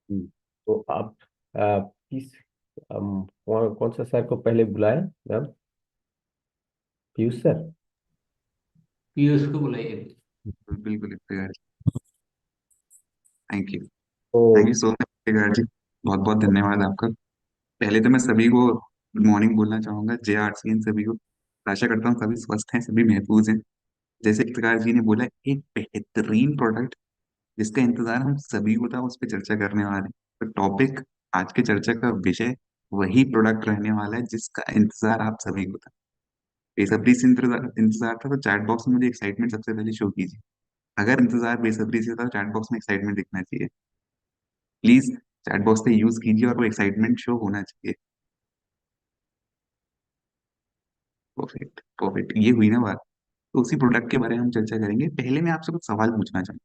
तो आप किस कौन कौन सा सर को पहले बुलाया मैम? पीयूष सर। पीयूष को बुलाइए। बिल्कुल इफ्तिकार जी। Thank you. तो thank you so much Iftikhar ji. बहुत बहुत धन्यवाद आपका। पहले तो मैं सभी को गुड मॉर्निंग बोलना चाहूंगा, जय आरसीएन सभी को। आशा करता हूँ सभी स्वस्थ हैं, सभी महफूज हैं। जैसे इफ्तिकार जी ने बोला, एक बेहतरीन प्रोडक्ट जिसका इंतजार हम सभी को था, उस पर चर्चा करने वाले हैं। तो टॉपिक, आज के चर्चा का विषय वही प्रोडक्ट रहने वाला है जिसका इंतजार आप सभी को था। बेसब्री से इंतजार इंतजार था, तो चैट बॉक्स में मुझे एक्साइटमेंट सबसे पहले शो कीजिए। अगर इंतजार बेसब्री से था तो चैट बॉक्स में एक्साइटमेंट दिखना चाहिए। प्लीज चैट बॉक्स पे यूज कीजिए और वो एक्साइटमेंट शो होना चाहिए। परफेक्ट परफेक्ट, ये हुई ना बात। तो उसी प्रोडक्ट के बारे में हम चर्चा करेंगे। पहले मैं आपसे कुछ सवाल पूछना चाहूँ।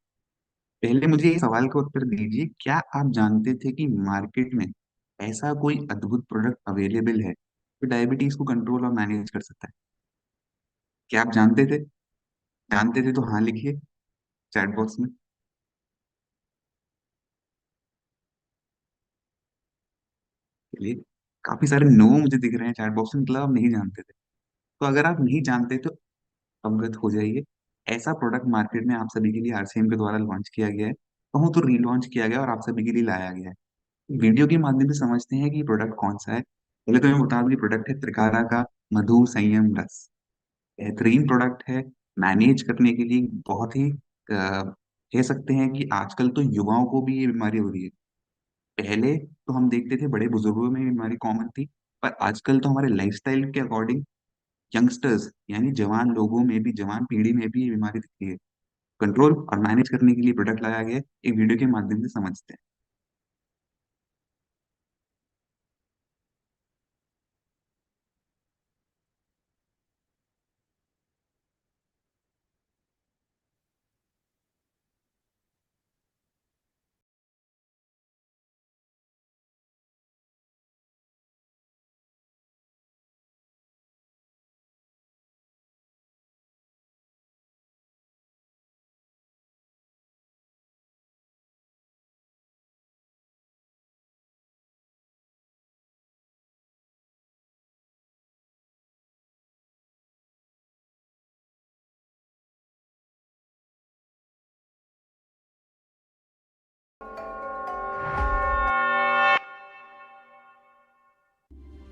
पहले मुझे इस सवाल का उत्तर दीजिए, क्या आप जानते थे कि मार्केट में ऐसा कोई अद्भुत प्रोडक्ट अवेलेबल है जो डायबिटीज को कंट्रोल और मैनेज कर सकता है? क्या आप जानते थे? जानते थे तो हाँ लिखिए चैट बॉक्स में। चलिए, काफी सारे नो मुझे दिख रहे हैं चैट बॉक्स में, मतलब आप नहीं जानते थे। तो अगर आप नहीं जानते तो अवगत हो जाइए। ऐसा प्रोडक्ट मार्केट में आप सभी के लिए आरसीएम के द्वारा लॉन्च किया गया है। कहूँ तो रीलॉन्च किया गया और आप सभी के लिए लाया गया है। वीडियो के माध्यम से समझते हैं कि ये प्रोडक्ट कौन सा है। पहले तो मैं बता दूं, ये प्रोडक्ट है त्रिकारा का मधु संयम रस। बेहतरीन प्रोडक्ट है। मैनेज करने के लिए बहुत ही कह सकते हैं कि आजकल तो युवाओं को भी ये बीमारी हो रही है। पहले तो हम देखते थे बड़े बुजुर्गों में ये बीमारी कॉमन थी, पर आजकल तो हमारे लाइफस्टाइल के अकॉर्डिंग यंगस्टर्स यानी जवान लोगों में भी, जवान पीढ़ी में भी ये बीमारी दिखती है। कंट्रोल और मैनेज करने के लिए प्रोडक्ट लाया गया है। एक वीडियो के माध्यम से समझते हैं।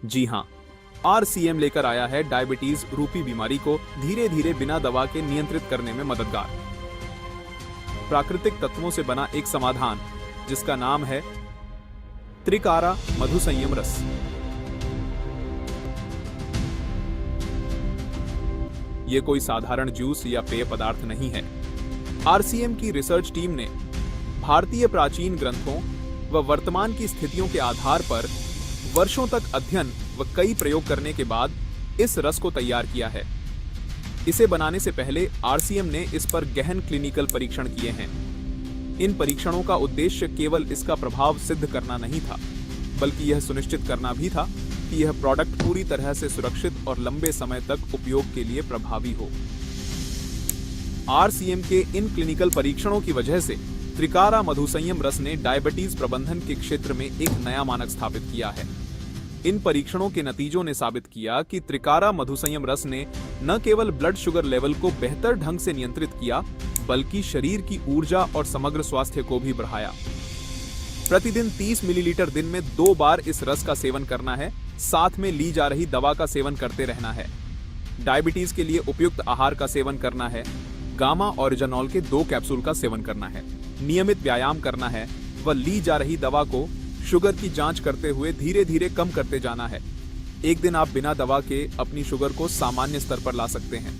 जी हाँ, आरसीएम लेकर आया है डायबिटीज रूपी बीमारी को धीरे धीरे बिना दवा के नियंत्रित करने में मददगार प्राकृतिक तत्वों से बना एक समाधान, जिसका नाम है त्रिकारा मधु संयम रस। ये कोई साधारण जूस या पेय पदार्थ नहीं है। आरसीएम की रिसर्च टीम ने भारतीय प्राचीन ग्रंथों व वर्तमान की स्थितियों के आधार पर वर्षों तक अध्ययन व कई प्रयोग करने के बाद इस रस को तैयार किया है। इसे बनाने से पहले आरसीएम ने इस पर गहन क्लिनिकल परीक्षण किए हैं। इन परीक्षणों का उद्देश्य केवल इसका प्रभाव सिद्ध करना नहीं था, बल्कि यह सुनिश्चित करना भी था कि यह प्रोडक्ट पूरी तरह से सुरक्षित और लंबे समय तक उपयोग के लिए प्रभावी हो। आरसीएम के इन क्लिनिकल परीक्षणों की वजह से त्रिकारा मधु संयम रस ने डायबिटीज प्रबंधन के क्षेत्र में एक नया मानक स्थापित किया है। इन परीक्षणों के नतीजों ने साबित किया कि त्रिकारा मधु संयम रस ने न केवल ब्लड शुगर लेवल को बेहतर ढंग से नियंत्रित किया, बल्कि शरीर की ऊर्जा और समग्र स्वास्थ्य को भी बढ़ाया। प्रतिदिन 30 मिलीलीटर दिन में 2 बार इस रस का सेवन करना है, साथ में ली जा रही दवा का सेवन करते रहना है। डायबिटीज के लिए उपयुक्त आहार का सेवन करना है। गामा ऑरिजिनॉल के 2 कैप्सूल का सेवन करना है। नियमित व्यायाम करना है व ली जा रही दवा को शुगर की जांच करते हुए धीरे धीरे कम करते जाना है। एक दिन आप बिना दवा के अपनी शुगर को सामान्य स्तर पर ला सकते हैं।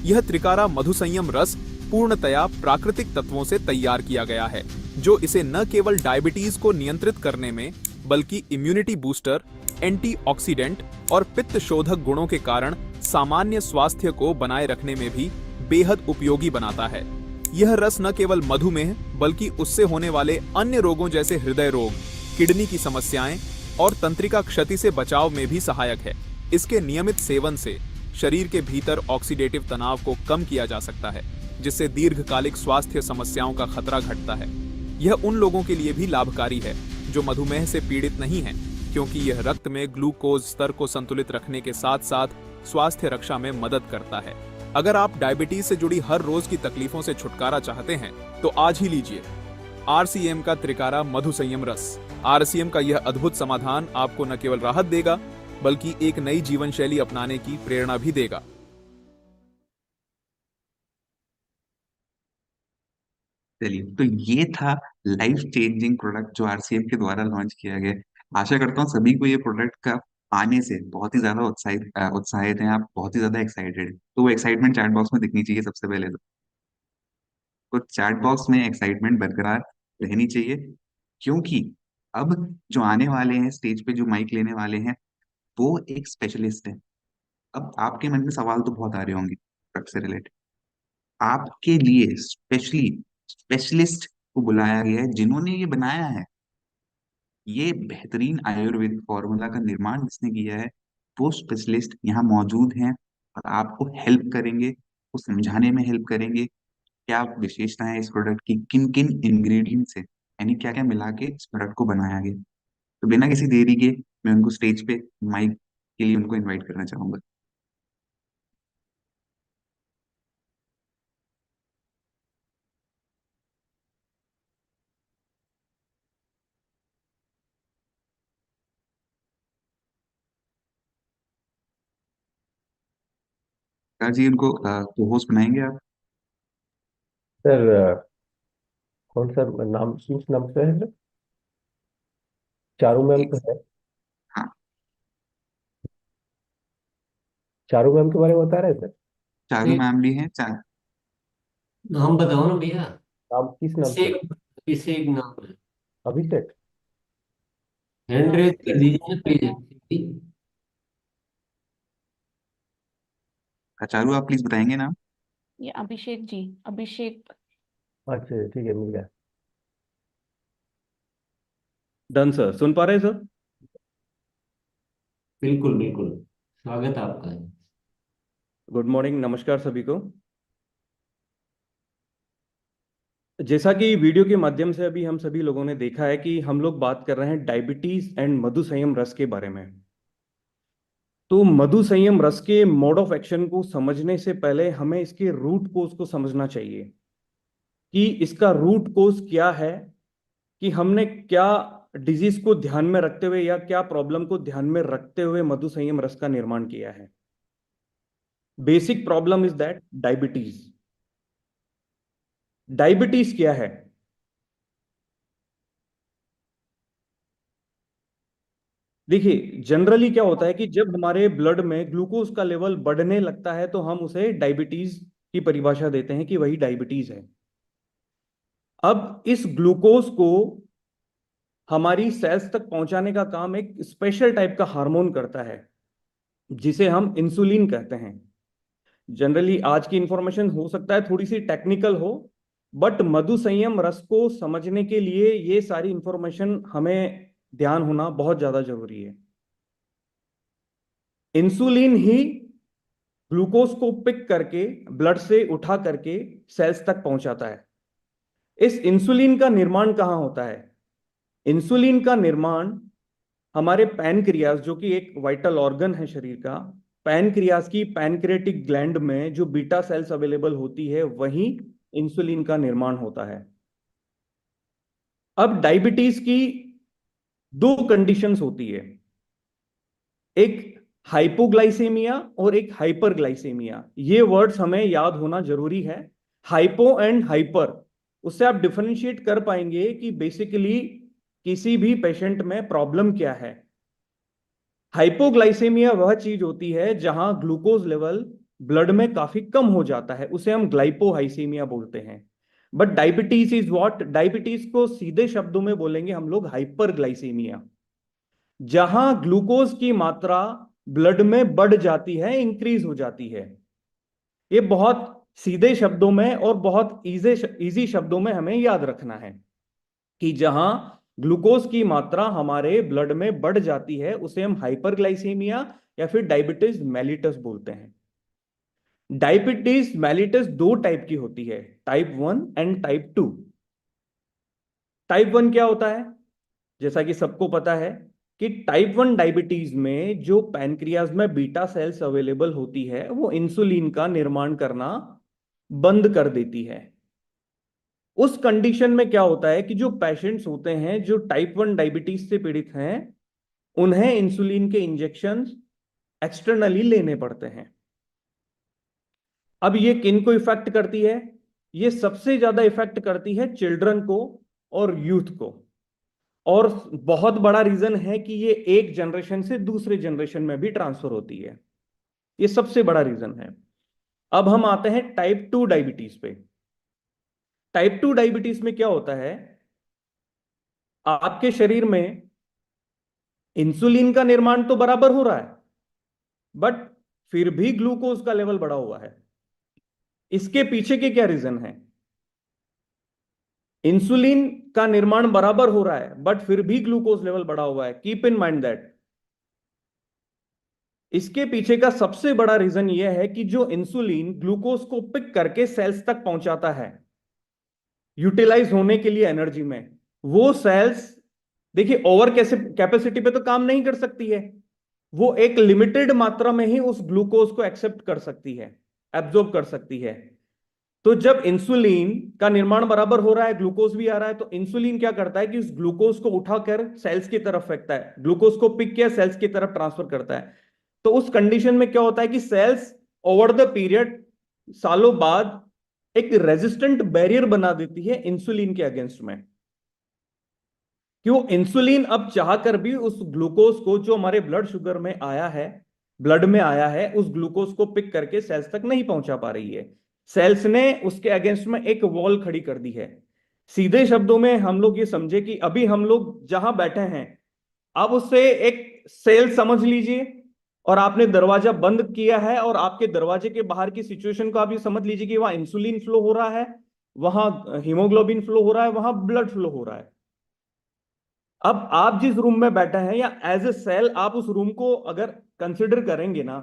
यह त्रिकारा मधु संयम रस पूर्णतया प्राकृतिक तत्वों से तैयार किया गया है, जो इसे न केवल डायबिटीज को नियंत्रित करने में, बल्कि इम्यूनिटी बूस्टर, एंटीऑक्सीडेंट और पित्त शोधक गुणों के कारण सामान्य स्वास्थ्य को बनाए रखने में भी बेहद उपयोगी बनाता है। यह रस न केवल मधुमेह, बल्कि उससे होने वाले अन्य रोगों जैसे हृदय रोग, किडनी की समस्याएं और तंत्रिका क्षति से बचाव में भी सहायक है। इसके नियमित सेवन से शरीर के भीतर ऑक्सीडेटिव तनाव को कम किया जा सकता है, जिससे दीर्घकालिक स्वास्थ्य समस्याओं का खतरा घटता है। यह उन लोगों के लिए भी लाभकारी है जो मधुमेह से पीड़ित नहीं हैं, क्योंकि यह रक्त में ग्लूकोज स्तर को संतुलित रखने के साथ साथ स्वास्थ्य रक्षा में मदद करता है। अगर आप डायबिटीज से जुड़ी हर रोज की तकलीफों से छुटकारा चाहते हैं तो आज ही लीजिए आरसीएम का त्रिकारा मधु संयम रस। आरसीएम का यह अद्भुत समाधान आपको न केवल राहत देगा बल्कि एक नई जीवन शैली अपनाने की प्रेरणा भी देगा। चलिए, तो ये था लाइफ चेंजिंग प्रोडक्ट जो आरसीएम के द्वारा लॉन्च किया गया। आशा करता हूँ सभी को ये प्रोडक्ट का आने से बहुत ही ज्यादा उत्साहित हैं, आप बहुत ही ज्यादा एक्साइटेड। तो वो एक्साइटमेंट चैट बॉक्स में दिखनी चाहिए सबसे पहले तो चैट बॉक्स में एक्साइटमेंट बरकरार रहनी चाहिए, क्योंकि अब जो आने वाले हैं स्टेज पे, जो माइक लेने वाले हैं, वो एक स्पेशलिस्ट है। अब आपके मन में सवाल तो बहुत आ रहे होंगे ड्रग से रिलेटेड। आपके लिए स्पेशली स्पेशलिस्ट को बुलाया गया है जिन्होंने ये बनाया है। ये बेहतरीन आयुर्वेद फॉर्मूला का निर्माण जिसने किया है, वो स्पेशलिस्ट यहाँ मौजूद हैं और आपको हेल्प करेंगे, वो समझाने में हेल्प करेंगे क्या विशेषताएं इस प्रोडक्ट की, किन किन इंग्रेडिएंट से, यानी क्या क्या मिला के इस प्रोडक्ट को बनाया गया। तो बिना किसी देरी के मैं उनको स्टेज पे माइक के लिए उनको इनवाइट करना चाहूंगा। सर जी, उनको को होस्ट बनाएंगे आप। सर कौन सा नाम, किस नाम से है सर? चारू मैम एक, तो है। हाँ, चारू मैम के बारे में बता रहे हैं सर? चारू एक मैम भी हैं नाम बताओ ना भैया। नाम किस नाम से? अभिषेक, अभिषेक नाम है। अभिषेक। हैंड रेज कर दीजिए ना प्लीज। चारू, आप प्लीज बताएंगे नाम। ये अभिषेक जी, अभिषेक। अच्छा ठीक है, मिल गया। डन सर, सुन पा रहे हैं सर? बिल्कुल बिल्कुल, स्वागत है आपका। गुड मॉर्निंग, नमस्कार सभी को। जैसा कि वीडियो के माध्यम से अभी हम सभी लोगों ने देखा है कि हम लोग बात कर रहे हैं डायबिटीज एंड मधु संयम रस के बारे में। तो मधु संयम रस के मोड ऑफ एक्शन को समझने से पहले हमें इसके रूट कोज को समझना चाहिए कि इसका रूट कोज क्या है, कि हमने क्या डिजीज को ध्यान में रखते हुए या क्या प्रॉब्लम को ध्यान में रखते हुए मधु संयम रस का निर्माण किया है। Basic problem is that diabetes. Diabetes क्या है? देखिए, जनरली क्या होता है कि जब हमारे ब्लड में ग्लूकोज का लेवल बढ़ने लगता है तो हम उसे डायबिटीज की परिभाषा देते हैं कि वही डायबिटीज है। अब इस ग्लूकोज को हमारी सेल्स तक पहुंचाने का काम एक स्पेशल टाइप का हार्मोन करता है जिसे हम इंसुलिन कहते हैं। जनरली आज की इंफॉर्मेशन हो सकता है थोड़ी सी टेक्निकल हो, बट मधु संयम रस को समझने के लिए ये सारी इंफॉर्मेशन हमें ध्यान होना बहुत ज्यादा जरूरी है। इंसुलिन ही ग्लूकोज को पिक करके ब्लड से उठा करके सेल्स तक पहुंचाता है। इस इंसुलिन का निर्माण कहां होता है? इंसुलिन का निर्माण हमारे पैनक्रियास, जो कि एक वाइटल ऑर्गन है शरीर का, पैनक्रियास की पैनक्रियाटिक ग्लैंड में जो बीटा सेल्स अवेलेबल होती है वहीं इंसुलिन का निर्माण होता है। अब डायबिटीज की दो कंडीशंस होती है, एक हाइपोग्लाइसेमिया और एक हाइपरग्लाइसेमिया। ये वर्ड्स हमें याद होना जरूरी है, हाइपो एंड हाइपर। उससे आप डिफरेंशिएट कर पाएंगे कि बेसिकली किसी भी पेशेंट में प्रॉब्लम क्या है। हाइपोग्लाइसेमिया वह चीज होती है जहां ग्लूकोज लेवल ब्लड में काफी कम हो जाता है, उसे हम ग्लाइपोहाइसीमिया बोलते हैं। But diabetes is what? Diabetes को सीधे शब्दों में बोलेंगे हम लोग हाइपरग्लाइसेमिया, जहां ग्लूकोज की मात्रा ब्लड में बढ़ जाती है, इंक्रीज हो जाती है। ये बहुत सीधे शब्दों में और बहुत इजी शब्दों में हमें याद रखना है कि जहां ग्लूकोज की मात्रा हमारे ब्लड में बढ़ जाती है उसे हम हाइपरग्लाइसीमिया या फिर डायबिटीज मेलिटस बोलते हैं। डायबिटीज मेलिटस दो टाइप की होती है, टाइप 1 एंड टाइप 2। टाइप 1 क्या होता है? जैसा कि सबको पता है कि टाइप 1 डायबिटीज में जो पैनक्रियाज में बीटा सेल्स अवेलेबल होती है वो इंसुलिन का निर्माण करना बंद कर देती है। उस कंडीशन में क्या होता है कि जो पेशेंट्स होते हैं जो टाइप 1 डायबिटीज से पीड़ित हैं, उन्हें इंसुलिन के इंजेक्शन एक्सटर्नली लेने पड़ते हैं। अब ये किन को इफेक्ट करती है? ये सबसे ज्यादा इफेक्ट करती है चिल्ड्रन को और यूथ को, और बहुत बड़ा रीजन है कि ये एक जनरेशन से दूसरे जनरेशन में भी ट्रांसफर होती है। ये सबसे बड़ा रीजन है। अब हम आते हैं टाइप 2 डायबिटीज पे। टाइप 2 डायबिटीज में क्या होता है? आपके शरीर में इंसुलिन का निर्माण तो बराबर हो रहा है, बट फिर भी ग्लूकोज का लेवल बढ़ा हुआ है। इसके पीछे के क्या रीजन है? इंसुलिन का निर्माण बराबर हो रहा है बट फिर भी ग्लूकोज लेवल बढ़ा हुआ है। Keep in mind that. इसके पीछे का सबसे बड़ा रीजन यह है कि जो इंसुलिन ग्लूकोज को पिक करके सेल्स तक पहुंचाता है यूटिलाइज होने के लिए एनर्जी में, वो सेल्स देखिए ओवर कैपेसिटी पे तो काम नहीं कर सकती है, वो एक लिमिटेड मात्रा में ही उस ग्लूकोज को एक्सेप्ट कर सकती है, एब्जॉर्ब कर सकती है। तो जब इंसुलिन का निर्माण बराबर हो रहा है, ग्लूकोज भी आ रहा है, तो इंसुलिन क्या करता है कि उस ग्लूकोज को उठाकर सेल्स की तरफ फेंकता है, ग्लूकोज को पिक किया सेल्स की तरफ ट्रांसफर करता है। तो उस कंडीशन में क्या होता है कि सेल्स ओवर द पीरियड सालों बाद एक रेजिस्टेंट बैरियर बना देती है इंसुलिन के अगेंस्ट में। क्यों? इंसुलिन अब चाहकर भी उस ग्लूकोज को जो हमारे ब्लड शुगर में आया है, ब्लड में आया है, उस ग्लूकोज को पिक करके सेल्स तक नहीं पहुंचा पा रही है। सेल्स ने उसके अगेंस्ट में एक वॉल खड़ी कर दी है। सीधे शब्दों में हम लोग ये समझे कि अभी हम लोग जहां बैठे हैं, अब उससे एक सेल समझ लीजिए, और आपने दरवाजा बंद किया है और आपके दरवाजे के बाहर की सिचुएशन को आप ये समझ लीजिए कि वहां इंसुलिन फ्लो हो रहा है, वहां हीमोग्लोबिन फ्लो हो रहा है, वहां ब्लड फ्लो हो रहा है। अब आप जिस रूम में बैठे हैं, या एज ए सेल आप उस रूम को अगर कंसिडर करेंगे ना,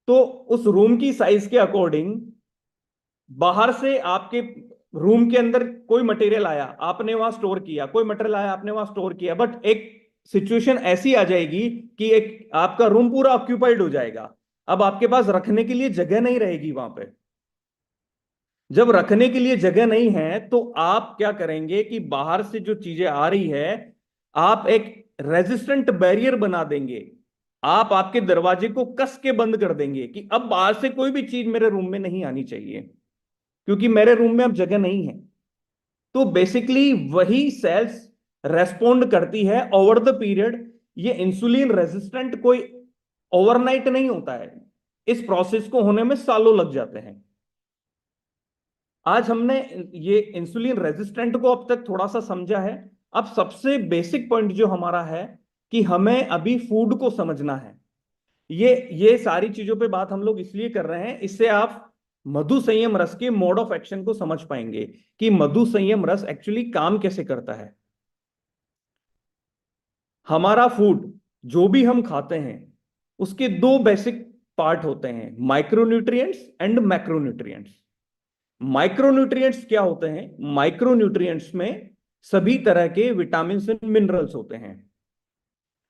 तो उस रूम की साइज के अकॉर्डिंग बाहर से आपके रूम के अंदर कोई मटेरियल आया, आपने वहां स्टोर किया, कोई मटेरियल आया, आपने वहां स्टोर किया, बट एक सिचुएशन ऐसी आ जाएगी कि एक आपका रूम पूरा ऑक्यूपाइड हो जाएगा। अब आपके पास रखने के लिए जगह नहीं रहेगी वहां पे। जब रखने के लिए जगह नहीं है तो आप क्या करेंगे कि बाहर से जो चीजें आ रही है, आप एक रेजिस्टेंट बैरियर बना देंगे। आप आपके दरवाजे को कस के बंद कर देंगे कि अब बाहर से कोई भी चीज मेरे रूम में नहीं आनी चाहिए, क्योंकि मेरे रूम में अब जगह नहीं है। तो बेसिकली वही सेल्स रेस्पॉन्ड करती है ओवर द पीरियड। ये इंसुलिन रेजिस्टेंट कोई ओवरनाइट नहीं होता है, इस प्रोसेस को होने में सालों लग जाते हैं। आज हमने ये इंसुलिन रेजिस्टेंट को अब तक थोड़ा सा समझा है। अब सबसे बेसिक पॉइंट जो हमारा है कि हमें अभी फूड को समझना है। ये सारी चीजों पे बात हम लोग इसलिए कर रहे हैं, इससे आप मधु संयम रस के मोड ऑफ एक्शन को समझ पाएंगे कि मधु संयम रस एक्चुअली काम कैसे करता है। हमारा फूड जो भी हम खाते हैं उसके दो बेसिक पार्ट होते हैं, माइक्रोन्यूट्रिएंट्स एंड मैक्रोन्यूट्रिएंट्स। माइक्रोन्यूट्रिएंट्स क्या होते हैं? माइक्रोन्यूट्रिएंट्स में सभी तरह के विटामिन एंड मिनरल्स होते हैं,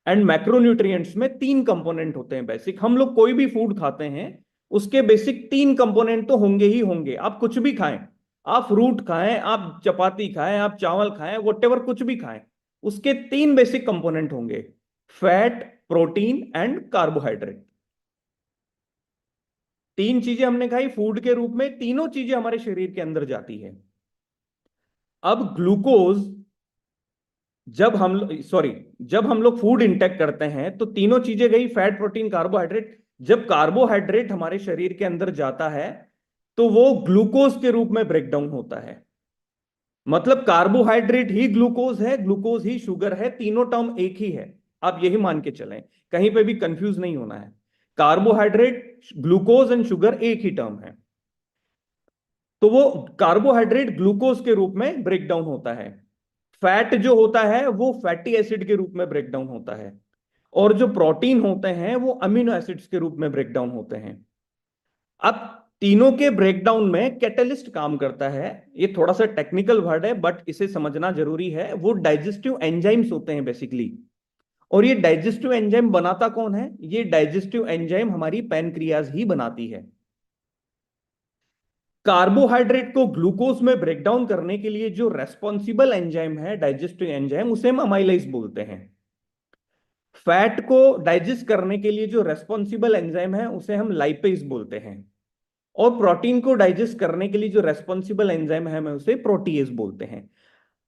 एंड मैक्रोन्यूट्रिएंट्स में 3 कंपोनेंट होते हैं बेसिक। हम लोग कोई भी फूड खाते हैं उसके बेसिक 3 कंपोनेंट तो होंगे ही होंगे। आप कुछ भी खाएं, आप फ्रूट खाएं, आप चपाती खाएं, आप चावल खाएं, व्हाटएवर कुछ भी खाएं, उसके 3 बेसिक कंपोनेंट होंगे, फैट, प्रोटीन एंड कार्बोहाइड्रेट। 3 चीजें हमने खाई फूड के रूप में, तीनों चीजें हमारे शरीर के अंदर जाती है। अब ग्लूकोज जब हम लोग फूड इंटेक करते हैं तो तीनों चीजें गई, फैट, प्रोटीन, कार्बोहाइड्रेट। जब कार्बोहाइड्रेट हमारे शरीर के अंदर जाता है तो वो ग्लूकोज के रूप में ब्रेक डाउन होता है। मतलब कार्बोहाइड्रेट ही ग्लूकोज है, ग्लूकोज ही शुगर है, तीनों टर्म एक ही है। आप यही मान के चलें, कहीं पे भी कंफ्यूज नहीं होना है। कार्बोहाइड्रेट, ग्लूकोज एंड शुगर एक ही टर्म है। तो वो कार्बोहाइड्रेट ग्लूकोज के रूप में ब्रेक डाउन होता है। फैट जो होता है वो फैटी एसिड के रूप में ब्रेक डाउन होता है, और जो प्रोटीन होते हैं वो अमीनो एसिड्स के रूप में ब्रेक डाउन होते हैं। अब तीनों के ब्रेकडाउन में कैटलिस्ट काम करता है। ये थोड़ा सा टेक्निकल वर्ड है बट इसे समझना जरूरी है। वो डाइजेस्टिव एंजाइम्स होते हैं बेसिकली। और ये डाइजेस्टिव एंजाइम बनाता कौन है? ये डाइजेस्टिव एंजाइम हमारी पैनक्रियाज ही बनाती है। कार्बोहाइड्रेट को ग्लूकोज में ब्रेकडाउन करने के लिए जो रेस्पॉन्सिबल एंजाइम है, डाइजेस्टिव एंजाइम, उसे हम अमाइलेज बोलते हैं। फैट को डाइजेस्ट करने के लिए जो रेस्पॉन्सिबल एंजाइम है उसे हम लाइपेज बोलते हैं। और प्रोटीन को डाइजेस्ट करने के लिए जो रेस्पॉन्सिबल एंजाइम है, हम उसे प्रोटीएज बोलते हैं।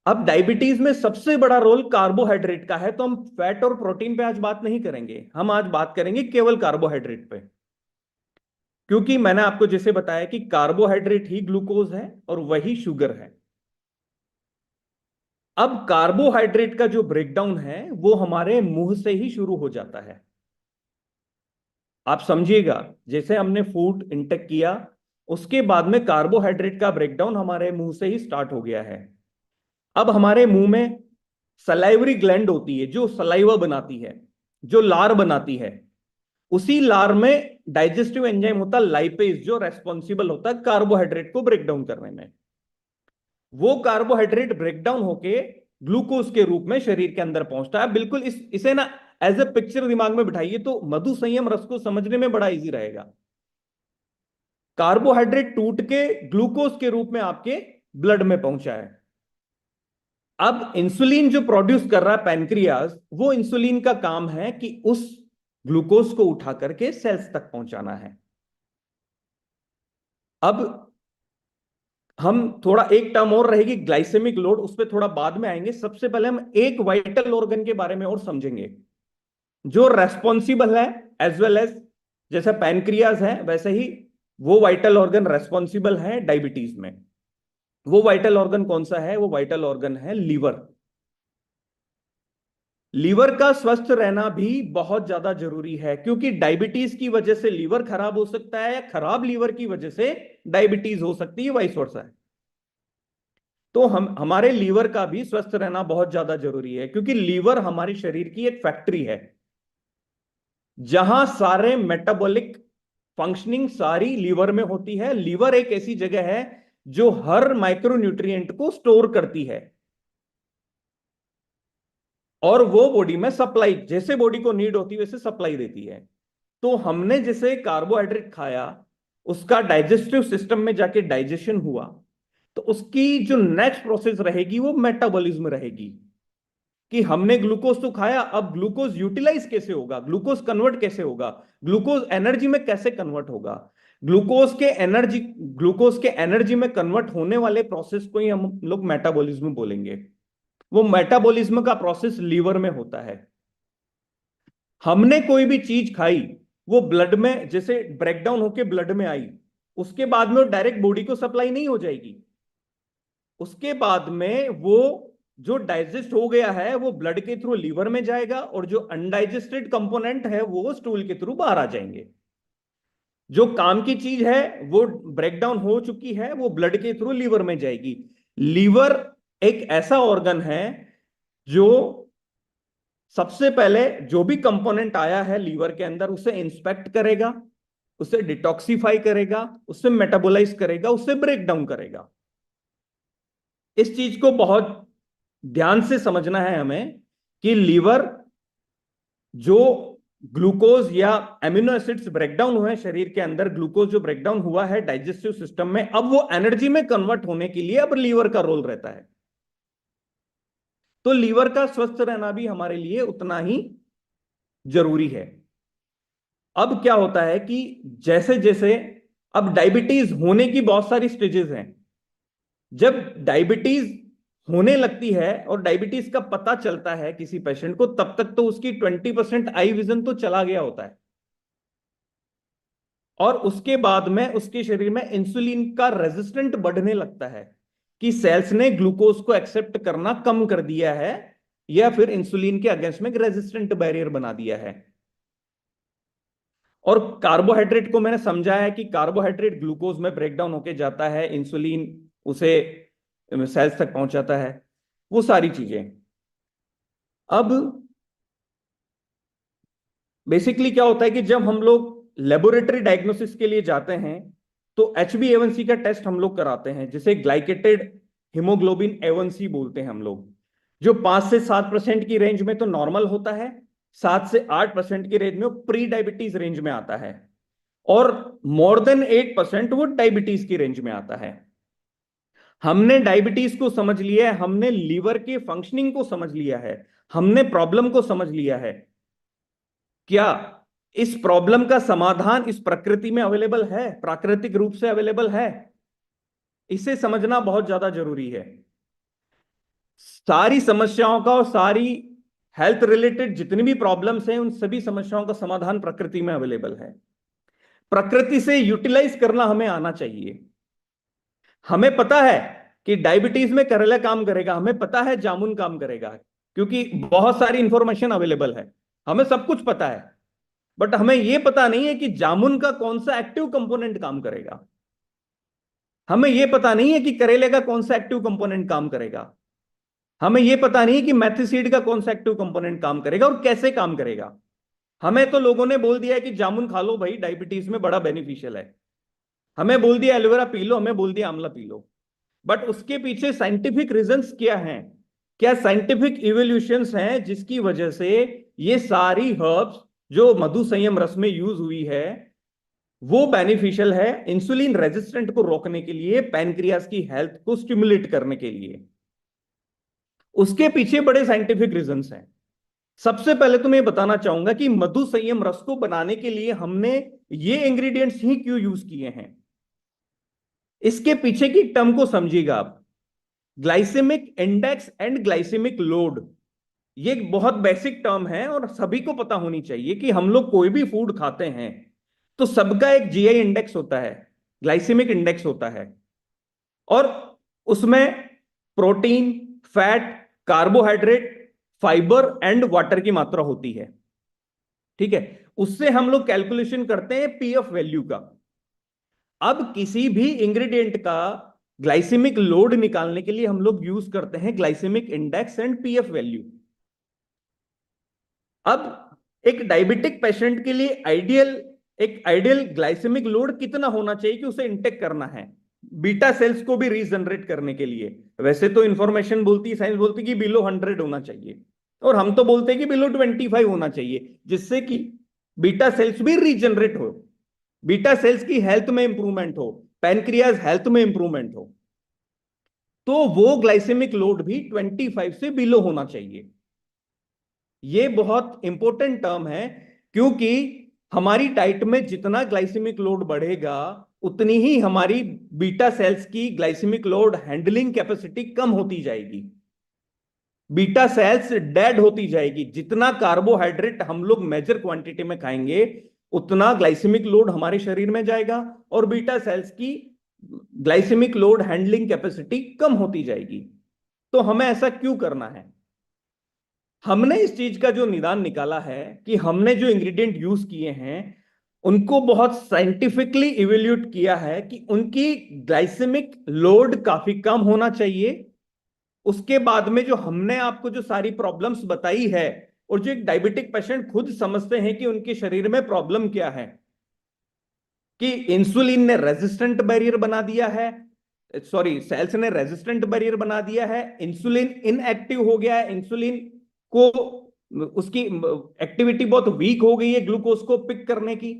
अब डायबिटीज में सबसे बड़ा रोल कार्बोहाइड्रेट का है, तो हम फैट और प्रोटीन पे आज बात नहीं करेंगे, हम आज बात करेंगे केवल कार्बोहाइड्रेट पे। क्योंकि मैंने आपको जैसे बताया कि कार्बोहाइड्रेट ही ग्लूकोज है और वही शुगर है। अब कार्बोहाइड्रेट का जो ब्रेकडाउन है वो हमारे मुंह से ही शुरू हो जाता है। आप समझिएगा, जैसे हमने फूड इंटेक किया उसके बाद में कार्बोहाइड्रेट का ब्रेकडाउन हमारे मुंह से ही स्टार्ट हो गया है। अब हमारे मुंह में सलाइवरी ग्लैंड होती है जो सलाइवा बनाती है, जो लार बनाती है। उसी लार में डाइजेस्टिव एंजाइम होता है लाइपेज, जो रेस्पॉन्सिबल होता है कार्बोहाइड्रेट को ब्रेकडाउन करने में। वो कार्बोहाइड्रेट ब्रेकडाउन होके ग्लूकोज के रूप में शरीर के अंदर पहुंचता है। बिल्कुल इसे ना एज ए पिक्चर दिमाग में बिठाइए तो मधु संयम रस को समझने में बड़ा इजी रहेगा। कार्बोहाइड्रेट टूट के ग्लूकोज के रूप में आपके ब्लड में पहुंचा है। अब इंसुलिन जो प्रोड्यूस कर रहा है पैनक्रियाज, वो इंसुलिन का काम है कि उस ग्लूकोज को उठा करके सेल्स तक पहुंचाना है। अब हम थोड़ा एक टर्म और रहेगी ग्लाइसेमिक लोड, उस पर थोड़ा बाद में आएंगे। सबसे पहले हम एक वाइटल ऑर्गन के बारे में और समझेंगे जो रेस्पॉन्सिबल है एज वेल एज, जैसे पैनक्रियाज है वैसे ही वो वाइटल ऑर्गन रेस्पॉन्सिबल है डायबिटीज में। वो वाइटल ऑर्गन कौन सा है? वो वाइटल ऑर्गन है लीवर। लीवर का स्वस्थ रहना भी बहुत ज्यादा जरूरी है, क्योंकि डायबिटीज की वजह से लीवर खराब हो सकता है या खराब लीवर की वजह से डायबिटीज हो सकती है, वाइस वर्सा है। तो हमारे लीवर का भी स्वस्थ रहना बहुत ज्यादा जरूरी है, क्योंकि लीवर हमारे शरीर की एक फैक्ट्री है जहां सारे मेटाबॉलिक फंक्शनिंग सारी लीवर में होती है। लीवर एक ऐसी जगह है जो हर माइक्रोन्यूट्रिएंट को स्टोर करती है और वो बॉडी में सप्लाई, जैसे बॉडी को नीड होती है वैसे सप्लाई देती है। तो हमने जैसे कार्बोहाइड्रेट खाया, उसका डाइजेस्टिव सिस्टम में जाके डाइजेशन हुआ, तो उसकी जो नेक्स्ट प्रोसेस रहेगी वो मेटाबॉलिज्म रहेगी कि हमने ग्लूकोज तो खाया, अब ग्लूकोज यूटिलाइज कैसे होगा, ग्लूकोज कन्वर्ट कैसे होगा, ग्लूकोज एनर्जी में कैसे कन्वर्ट होगा। ग्लूकोज के एनर्जी में कन्वर्ट होने वाले प्रोसेस को ही हम लोग मेटाबॉलिज्म बोलेंगे। वो मेटाबॉलिज्म का प्रोसेस लीवर में होता है। हमने कोई भी चीज खाई, वो ब्लड में जैसे ब्रेकडाउन होके ब्लड में आई, उसके बाद में वो डायरेक्ट बॉडी को सप्लाई नहीं हो जाएगी। उसके बाद में वो जो डाइजेस्ट हो गया है वो ब्लड के थ्रू लीवर में जाएगा और जो अनडाइजेस्टेड कंपोनेंट है वो स्टूल के थ्रू बाहर आ जाएंगे। जो काम की चीज है वो ब्रेकडाउन हो चुकी है, वो ब्लड के थ्रू लीवर में जाएगी। लीवर एक ऐसा ऑर्गन है जो सबसे पहले जो भी कंपोनेंट आया है लीवर के अंदर उसे इंस्पेक्ट करेगा, उसे डिटॉक्सिफाई करेगा, उसे मेटाबोलाइज करेगा, उसे ब्रेक डाउन करेगा। इस चीज को बहुत ध्यान से समझना है हमें कि लीवर जो ग्लूकोज या एमिनो एसिड्स ब्रेकडाउन हुए शरीर के अंदर, ग्लूकोज जो ब्रेकडाउन हुआ है डाइजेस्टिव सिस्टम में, अब वो एनर्जी में कन्वर्ट होने के लिए अब लीवर का रोल रहता है। तो लीवर का स्वस्थ रहना भी हमारे लिए उतना ही जरूरी है। अब क्या होता है कि जैसे जैसे अब डायबिटीज होने की बहुत सारी स्टेजेस हैं। जब डायबिटीज होने लगती है और डायबिटीज का पता चलता है किसी पेशेंट को, तब तक तो उसकी 20% आई विजन तो चला गया होता है और उसके बाद में उसके शरीर में इंसुलिन का रेजिस्टेंट बढ़ने लगता है कि सेल्स ने ग्लूकोज को एक्सेप्ट करना कम कर दिया है या फिर इंसुलिन के अगेंस्ट में रेजिस्टेंट बैरियर बना दिया है। और कार्बोहाइड्रेट को मैंने समझाया है कि कार्बोहाइड्रेट ग्लूकोज में ब्रेकडाउन होके जाता है, इंसुलिन उसे सेल्स तक पहुंचाता है, वो सारी चीजें। अब बेसिकली क्या होता है कि जब हम लोग लेबोरेटरी डायग्नोसिस के लिए जाते हैं तो HbA1c का टेस्ट हम लोग कराते हैं, जिसे ग्लाइकेटेड हीमोग्लोबिन A1c बोलते हैं हम लोग, जो 5 से 7% की रेंज में तो नॉर्मल होता है, 7 से 8% की रेंज में प्री डायबिटीज रेंज में आता है, और मोर देन 8% वो डायबिटीज की रेंज में आता है। हमने डायबिटीज को समझ लिया है, हमने लीवर के फंक्शनिंग को समझ लिया है, हमने प्रॉब्लम को समझ लिया है। क्या इस प्रॉब्लम का समाधान इस प्रकृति में अवेलेबल है, प्राकृतिक रूप से अवेलेबल है? इसे समझना बहुत ज्यादा जरूरी है। सारी समस्याओं का और सारी हेल्थ रिलेटेड जितनी भी प्रॉब्लम्स हैं, उन सभी समस्याओं का समाधान प्रकृति में अवेलेबल है। प्रकृति से यूटिलाइज करना हमें आना चाहिए। हमें पता है कि डायबिटीज में करेला काम करेगा, हमें पता है जामुन काम करेगा, क्योंकि बहुत सारी इंफॉर्मेशन अवेलेबल है, हमें सब कुछ पता है। बट हमें यह पता नहीं है कि जामुन का कौन सा एक्टिव कंपोनेंट काम करेगा, हमें यह पता नहीं है कि करेले का कौन सा एक्टिव कंपोनेंट काम करेगा, हमें यह पता नहीं है कि मैथिसीड का कौन सा एक्टिव कंपोनेंट काम करेगा और कैसे काम करेगा। हमें तो लोगों ने बोल दिया है कि जामुन खा लो भाई, डायबिटीज में बड़ा बेनिफिशियल है, हमें बोल दिया एलोवेरा पी लो, हमें बोल दिया आंवला पी लो। बट उसके पीछे साइंटिफिक रीजंस क्या हैं, क्या साइंटिफिक इवोल्यूशंस हैं जिसकी वजह से ये सारी हर्ब्स जो मधु संयम रस में यूज हुई है वो बेनिफिशियल है इंसुलिन रेजिस्टेंट को रोकने के लिए, पैनक्रियास की हेल्थ को स्टिमुलेट करने के लिए। उसके पीछे बड़े साइंटिफिक रीजंस हैं। सबसे पहले तो मैं बताना चाहूंगा कि मधु संयम रस को बनाने के लिए हमने ये इंग्रेडिएंट्स ही क्यों यूज किए हैं। इसके पीछे की टर्म को समझिएगा आप, glycemic index and glycemic load. ये एक बहुत बेसिक टर्म है और सभी को पता होनी चाहिए कि हम लोग कोई भी फूड खाते हैं तो सबका एक जीआई इंडेक्स होता है, ग्लाइसेमिक इंडेक्स होता है, और उसमें protein, fat, carbohydrate, fibre and water की मात्रा होती है। ठीक है, उससे हम लोग कैलकुलेशन करते हैं पीएफ वैल्यू का। अब किसी भी इंग्रेडिएंट का ग्लाइसेमिक लोड निकालने के लिए हम लोग यूज करते हैं glycemic index and PF value. अब एक डायबिटिक पेशेंट के लिए एक आइडियल ग्लाइसेमिक लोड कितना होना चाहिए कि उसे इंटेक करना है बीटा सेल्स को भी रीजनरेट करने के लिए? वैसे तो इंफॉर्मेशन बोलती है, साइंस बोलती है कि बिलो 100 होना चाहिए, और हम तो बोलते हैं कि बिलो 25 होना चाहिए, जिससे कि बीटा सेल्स भी रीजनरेट हो, बीटा सेल्स की हेल्थ में इंप्रूवमेंट हो, पैनक्रियाज हेल्थ में इंप्रूवमेंट हो। तो वो ग्लाइसेमिक लोड भी 25 से बिलो होना चाहिए। ये बहुत इंपॉर्टेंट टर्म है, क्योंकि हमारी डाइट में जितना ग्लाइसेमिक लोड बढ़ेगा उतनी ही हमारी बीटा सेल्स की ग्लाइसेमिक लोड हैंडलिंग कैपेसिटी कम होती जाएगी, बीटा सेल्स डेड होती जाएगी। जितना कार्बोहाइड्रेट हम लोग मेजर क्वांटिटी में खाएंगे उतना ग्लाइसेमिक लोड हमारे शरीर में जाएगा और बीटा सेल्स की ग्लाइसेमिक लोड हैंडलिंग कैपेसिटी कम होती जाएगी। तो हमें ऐसा क्यों करना है? हमने इस चीज का जो निदान निकाला है कि हमने जो इंग्रेडिएंट यूज किए हैं उनको बहुत साइंटिफिकली इवेल्यूट किया है कि उनकी ग्लाइसेमिक लोड काफी कम होना चाहिए। उसके बाद में जो हमने आपको जो सारी प्रॉब्लम्स बताई है और जो एक डायबिटिक पेशेंट खुद समझते हैं कि उनके शरीर में प्रॉब्लम क्या है, कि इंसुलिन ने रेजिस्टेंट बैरियर बना दिया है, सॉरी सेल्स ने रेजिस्टेंट बैरियर बना दिया है, इंसुलिन इनएक्टिव हो गया है, इंसुलिन को उसकी एक्टिविटी बहुत वीक हो गई है ग्लूकोज को पिक करने की,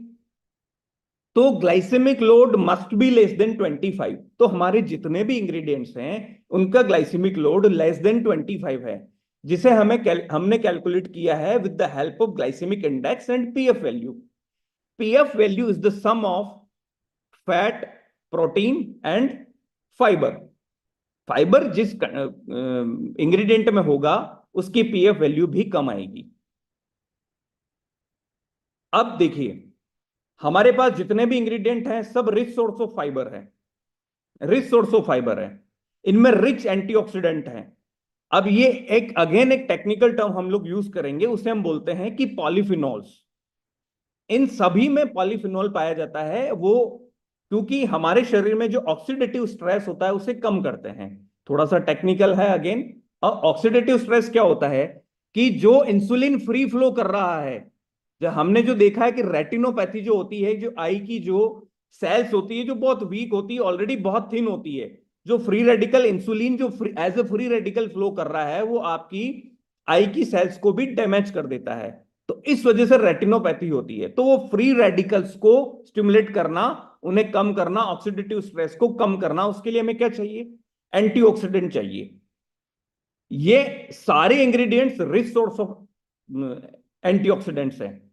तो glycemic load must be less than 25। तो हमारे जितने भी इंग्रेडिएंट्स हैं उनका ग्लाइसेमिक लोड लेस देन 25 है, जिसे हमने कैलकुलेट किया है with the help of glycaemic index and PF value. PF value is the sum of fat, protein and fibre. Fibre जिस इंग्रेडिएंट में होगा उसकी पीएफ वैल्यू भी कम आएगी। अब देखिए, हमारे पास जितने भी इंग्रेडिएंट हैं सब रिच सोर्स ऑफ फाइबर है, रिच सोर्स ऑफ फाइबर है, इनमें रिच एंटीऑक्सीडेंट हैं। अब ये एक अगेन एक टेक्निकल टर्म हम लोग यूज करेंगे, उसे हम बोलते हैं कि पॉलीफिनॉल्स। इन सभी में पॉलीफिनॉल पाया जाता है, वो क्योंकि हमारे शरीर में जो ऑक्सीडेटिव स्ट्रेस होता है उसे कम करते हैं। थोड़ा सा टेक्निकल है अगेन। ऑक्सीडेटिव स्ट्रेस क्या होता है कि जो इंसुलिन फ्री फ्लो कर रहा है, जो हमने जो देखा है कि रेटिनोपैथी जो होती है, जो आई की जो सेल्स होती है जो बहुत वीक होती है, ऑलरेडी बहुत थिन होती है, जो फ्री रेडिकल इंसुलिन जो as a free radical flow कर रहा है वो आपकी आई की सेल्स को भी डैमेज कर देता है। तो इस वजह से रेटिनोपैथी होती है। तो वो फ्री रेडिकल्स को स्टिमुलेट करना, उन्हें कम करना, ऑक्सीडेटिव स्ट्रेस को कम करना, उसके लिए हमें क्या चाहिए? एंटीऑक्सीडेंट चाहिए। ये सारे ingredients rich source of antioxidants हैं।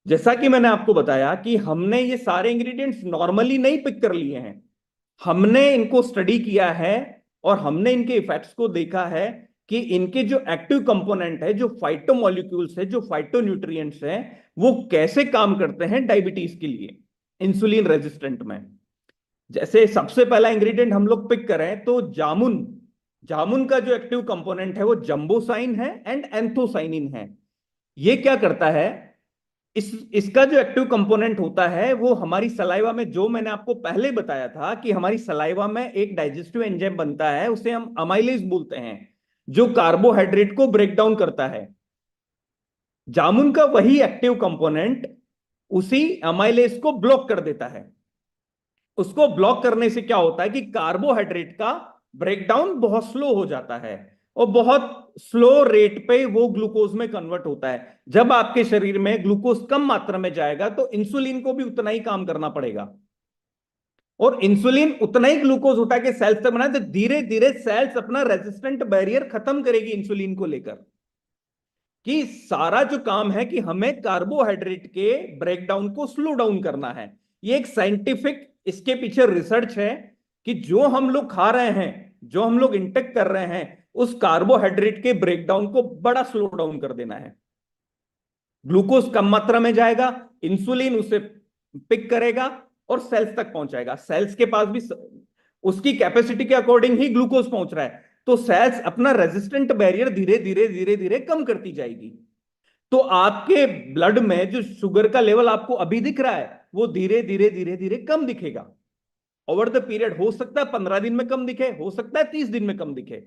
जैसा कि मैंने आपको बताया कि हमने ये सारे इंग्रेडिएंट्स नॉर्मली नहीं पिक कर लिए हैं, हमने इनको स्टडी किया है और हमने इनके इफेक्ट्स को देखा है कि इनके जो एक्टिव कंपोनेंट है, जो फाइटोमोलिक्यूल्स है, जो फाइटोन्यूट्रिएंट्स हैं, वो कैसे काम करते हैं डायबिटीज के लिए, इंसुलिन रेजिस्टेंट में। जैसे सबसे पहला इंग्रेडिएंट हम लोग पिक करें तो जामुन, जामुन का जो एक्टिव कंपोनेंट है वो जंबोसाइन है एंड एंथोसाइनिन है। ये क्या करता है, इसका जो एक्टिव कंपोनेंट होता है वो हमारी सलाइवा में, जो मैंने आपको पहले बताया था कि हमारी सलाइवा में एक डाइजेस्टिव एंजाइम बनता है, उसे हम अमाइलेज बोलते हैं, जो कार्बोहाइड्रेट को ब्रेक डाउन करता है। जामुन का वही एक्टिव कंपोनेंट उसी अमाइलेज को ब्लॉक कर देता है। उसको ब्लॉक करने से क्या होता है कि कार्बोहाइड्रेट का ब्रेकडाउन बहुत स्लो हो जाता है और बहुत स्लो रेट पे वो ग्लूकोज में कन्वर्ट होता है। जब आपके शरीर में ग्लूकोज कम मात्रा में जाएगा तो इंसुलिन को भी उतना ही काम करना पड़ेगा और इंसुलिन उतना ही ग्लूकोज उठा के सेल्स तक बनाए, तो धीरे धीरे सेल्स अपना रेजिस्टेंट बैरियर खत्म करेगी इंसुलिन को लेकर। कि सारा जो काम है कि हमें कार्बोहाइड्रेट के ब्रेकडाउन को स्लो डाउन करना है। ये एक साइंटिफिक इसके पीछे रिसर्च है कि जो हम लोग खा रहे हैं, जो हम लोग इंटेक कर रहे हैं, उस कार्बोहाइड्रेट के ब्रेकडाउन को बड़ा स्लो डाउन कर देना है। ग्लूकोज कम मात्रा में जाएगा, इंसुलिन उसे पिक करेगा और सेल्स तक पहुंचाएगा। सेल्स के पास भी उसकी कैपेसिटी के अकॉर्डिंग ही ग्लूकोज पहुंच रहा है, तो सेल्स अपना रेजिस्टेंट बैरियर धीरे धीरे धीरे धीरे कम करती जाएगी। तो आपके ब्लड में जो शुगर का लेवल आपको अभी दिख रहा है वो धीरे धीरे धीरे धीरे कम दिखेगा ओवर द पीरियड। हो सकता है 15 दिन में कम दिखे, हो सकता है 30 दिन में कम दिखे।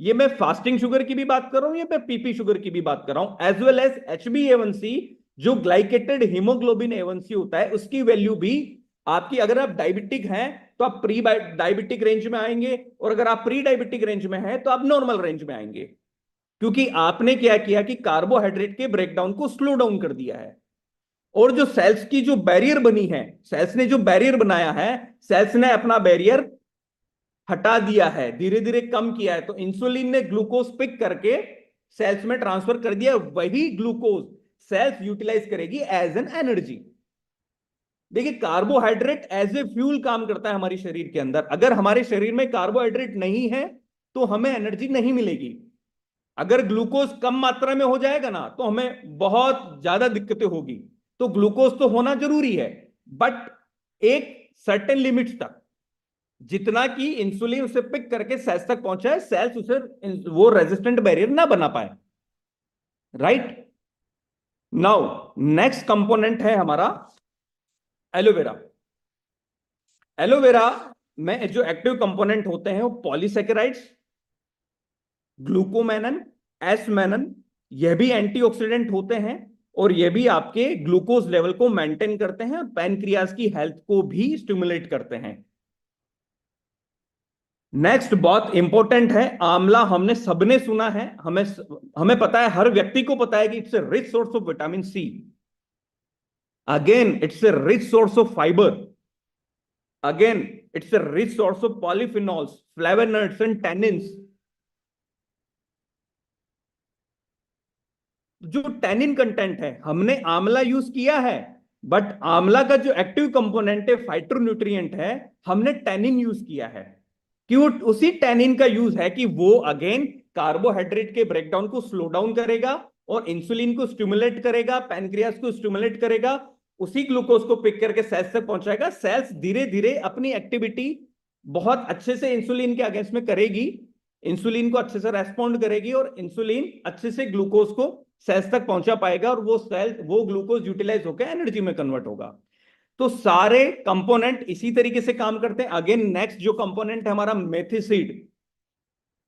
ये मैं फास्टिंग शुगर की भी बात कर रहा हूं, ये मैं पीपी शुगर की भी बात कर रहा हूं। एज वेल एज HbA1c, जो ग्लाइकेटेड हीमोग्लोबिन A1c होता है, उसकी वैल्यू भी आपकी, अगर आप डायबिटिक हैं तो आप प्री डायबिटिक रेंज में आएंगे और अगर आप प्री डायबिटिक रेंज में हैं तो आप नॉर्मल रेंज में आएंगे, क्योंकि आपने क्या किया कि कार्बोहाइड्रेट के ब्रेकडाउन को स्लो डाउन कर दिया है। और जो सेल्स की जो बैरियर बनी है, सेल्स ने जो बैरियर बनाया है, सेल्स ने अपना बैरियर हटा दिया है, धीरे धीरे कम किया है। तो इंसुलिन ने ग्लूकोज पिक करके सेल्स में ट्रांसफर कर दिया, वही ग्लूकोज सेल्स यूटिलाइज करेगी एज एन एनर्जी। देखिए, कार्बोहाइड्रेट एज ए फ्यूल काम करता है हमारे शरीर के अंदर। अगर हमारे शरीर में कार्बोहाइड्रेट नहीं है तो हमें एनर्जी नहीं मिलेगी। अगर ग्लूकोज कम मात्रा में हो जाएगा ना तो हमें बहुत ज्यादा दिक्कतें होगी। तो ग्लूकोज तो होना जरूरी है, बट एक सर्टेन लिमिट्स तक, जितना कि इंसुलिन उसे पिक करके सेल्स तक पहुंचाए, सेल्स उसे वो रेजिस्टेंट बैरियर ना बना पाए। राइट नाउ नेक्स्ट कंपोनेंट है हमारा एलोवेरा। एलोवेरा में जो एक्टिव कंपोनेंट होते हैं वो पॉलीसेकेराइड्स, ग्लूकोमेनन, एसमेनन, यह भी एंटीऑक्सीडेंट होते हैं और यह भी आपके ग्लूकोज लेवल को मेंटेन करते हैं और पैनक्रियाज की हेल्थ को भी स्टिमुलेट करते हैं। नेक्स्ट बहुत इंपॉर्टेंट है आंवला। हमने सबने सुना है, हमें पता है, हर व्यक्ति को पता है कि it's a rich source of vitamin C. Again it's a rich source of fibre. Again it's a rich source of polyphenols, flavonoids and tannins. जो टैनिन कंटेंट है, हमने आंवला यूज किया है, बट आंवला का जो एक्टिव कंपोनेंट है, फाइटोन्यूट्रिएंट है, हमने टैनिन यूज किया है। क्यों? उसी टैनिन का यूज है कि वो अगेन कार्बोहाइड्रेट के ब्रेकडाउन को स्लो डाउन करेगा और इंसुलिन को स्टिमुलेट करेगा, पैनक्रियास को स्टिमुलेट करेगा, उसी ग्लूकोज को पिक करके सेल्स तक पहुंचाएगा। सेल्स धीरे धीरे अपनी एक्टिविटी बहुत अच्छे से इंसुलिन के अगेंस्ट में करेगी, इंसुलिन को अच्छे से रेस्पॉन्ड करेगी और इंसुलिन अच्छे से ग्लूकोज को सेल्स तक पहुंचा पाएगा और वो ग्लूकोज यूटिलाइज होकर एनर्जी में कन्वर्ट होगा। तो सारे कंपोनेंट इसी तरीके से काम करते हैं। अगेन नेक्स्ट जो कंपोनेंट है हमारा मेथिसीड।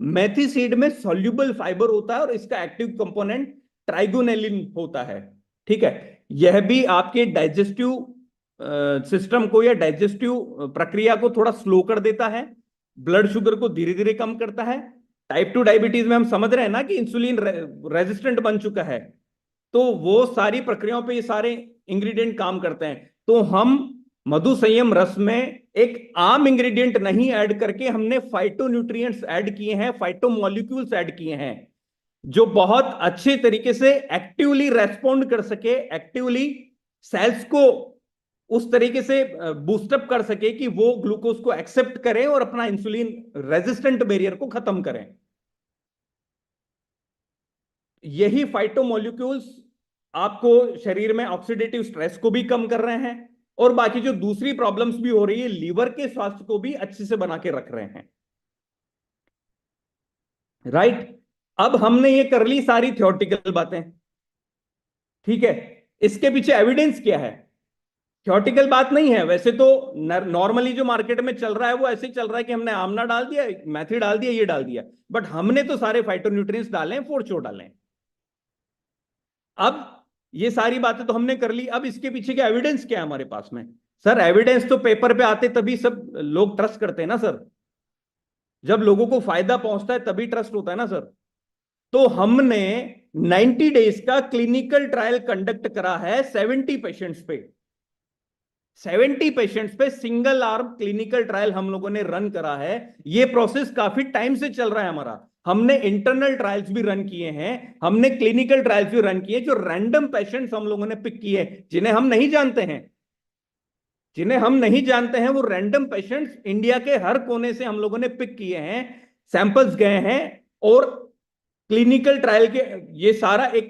मेथिसीड में सॉल्युबल फाइबर होता है और इसका एक्टिव कंपोनेंट ट्राइगोनेलिन होता है। ठीक है, यह भी आपके डाइजेस्टिव सिस्टम को या डाइजेस्टिव प्रक्रिया को थोड़ा स्लो कर देता है, ब्लड शुगर को धीरे धीरे कम करता है। टाइप 2 डायबिटीज में हम समझ रहे हैं ना कि इंसुलिन रेजिस्टेंट बन चुका है, तो वो सारी प्रक्रियाओं पे ये सारे इंग्रेडिएंट काम करते हैं। तो हम मधु संयम रस में एक आम इंग्रेडिएंट नहीं ऐड करके हमने फाइटोन्यूट्रिएंट्स ऐड किए हैं, फाइटोमोलिक्यूल्स ऐड किए हैं, जो बहुत अच्छे तरीके से एक्टिवली रेस्पॉन्ड कर सके, एक्टिवली सेल्स को उस तरीके से बूस्टअप कर सके कि वो ग्लूकोज को एक्सेप्ट करें और अपना इंसुलिन रेजिस्टेंट बैरियर को खत्म करें। यही फाइटोमोलिक्यूल्स आपको शरीर में ऑक्सीडेटिव स्ट्रेस को भी कम कर रहे हैं और बाकी जो दूसरी प्रॉब्लम्स भी हो रही है, लीवर के स्वास्थ्य को भी अच्छे से बना के रख रहे हैं। राइट, अब हमने ये कर ली सारी थ्योरेटिकल बातें, ठीक है। इसके पीछे एविडेंस क्या है? थ्योरेटिकल बात नहीं है वैसे तो। नॉर्मली जो मार्केट में चल रहा है वो ऐसे ही चल रहा है कि हमने आमना डाल दिया, मेथी डाल दिया, ये डाल दिया, बट हमने तो सारे फाइटोन्यूट्रिएंट्स डाले हैं, फोर्चो डाले हैं। अब ये सारी बातें तो हमने कर ली, अब इसके पीछे का एविडेंस क्या है हमारे पास में? सर एविडेंस तो पेपर पे आते तभी सब लोग ट्रस्ट करते हैं ना सर, जब लोगों को फायदा पहुंचता है तभी ट्रस्ट होता है ना सर। तो हमने 90 डेज का क्लिनिकल ट्रायल कंडक्ट करा है 70 पेशेंट्स पे। 70 पेशेंट्स पे सिंगल आर्म क्लिनिकल ट्रायल हम लोगों ने रन करा है। ये प्रोसेस काफी टाइम से चल रहा है हमारा। हमने इंटरनल ट्रायल्स भी रन किए हैं, हमने क्लिनिकल ट्रायल्स भी रन किए, जो रैंडम पेशेंट्स हम लोगों ने पिक किए, जिन्हें हम नहीं जानते हैं, जिन्हें हम नहीं जानते हैं, वो रैंडम पेशेंट्स इंडिया के हर कोने से हम लोगों ने पिक किए हैं, सैंपल्स गए हैं और क्लिनिकल ट्रायल के ये सारा एक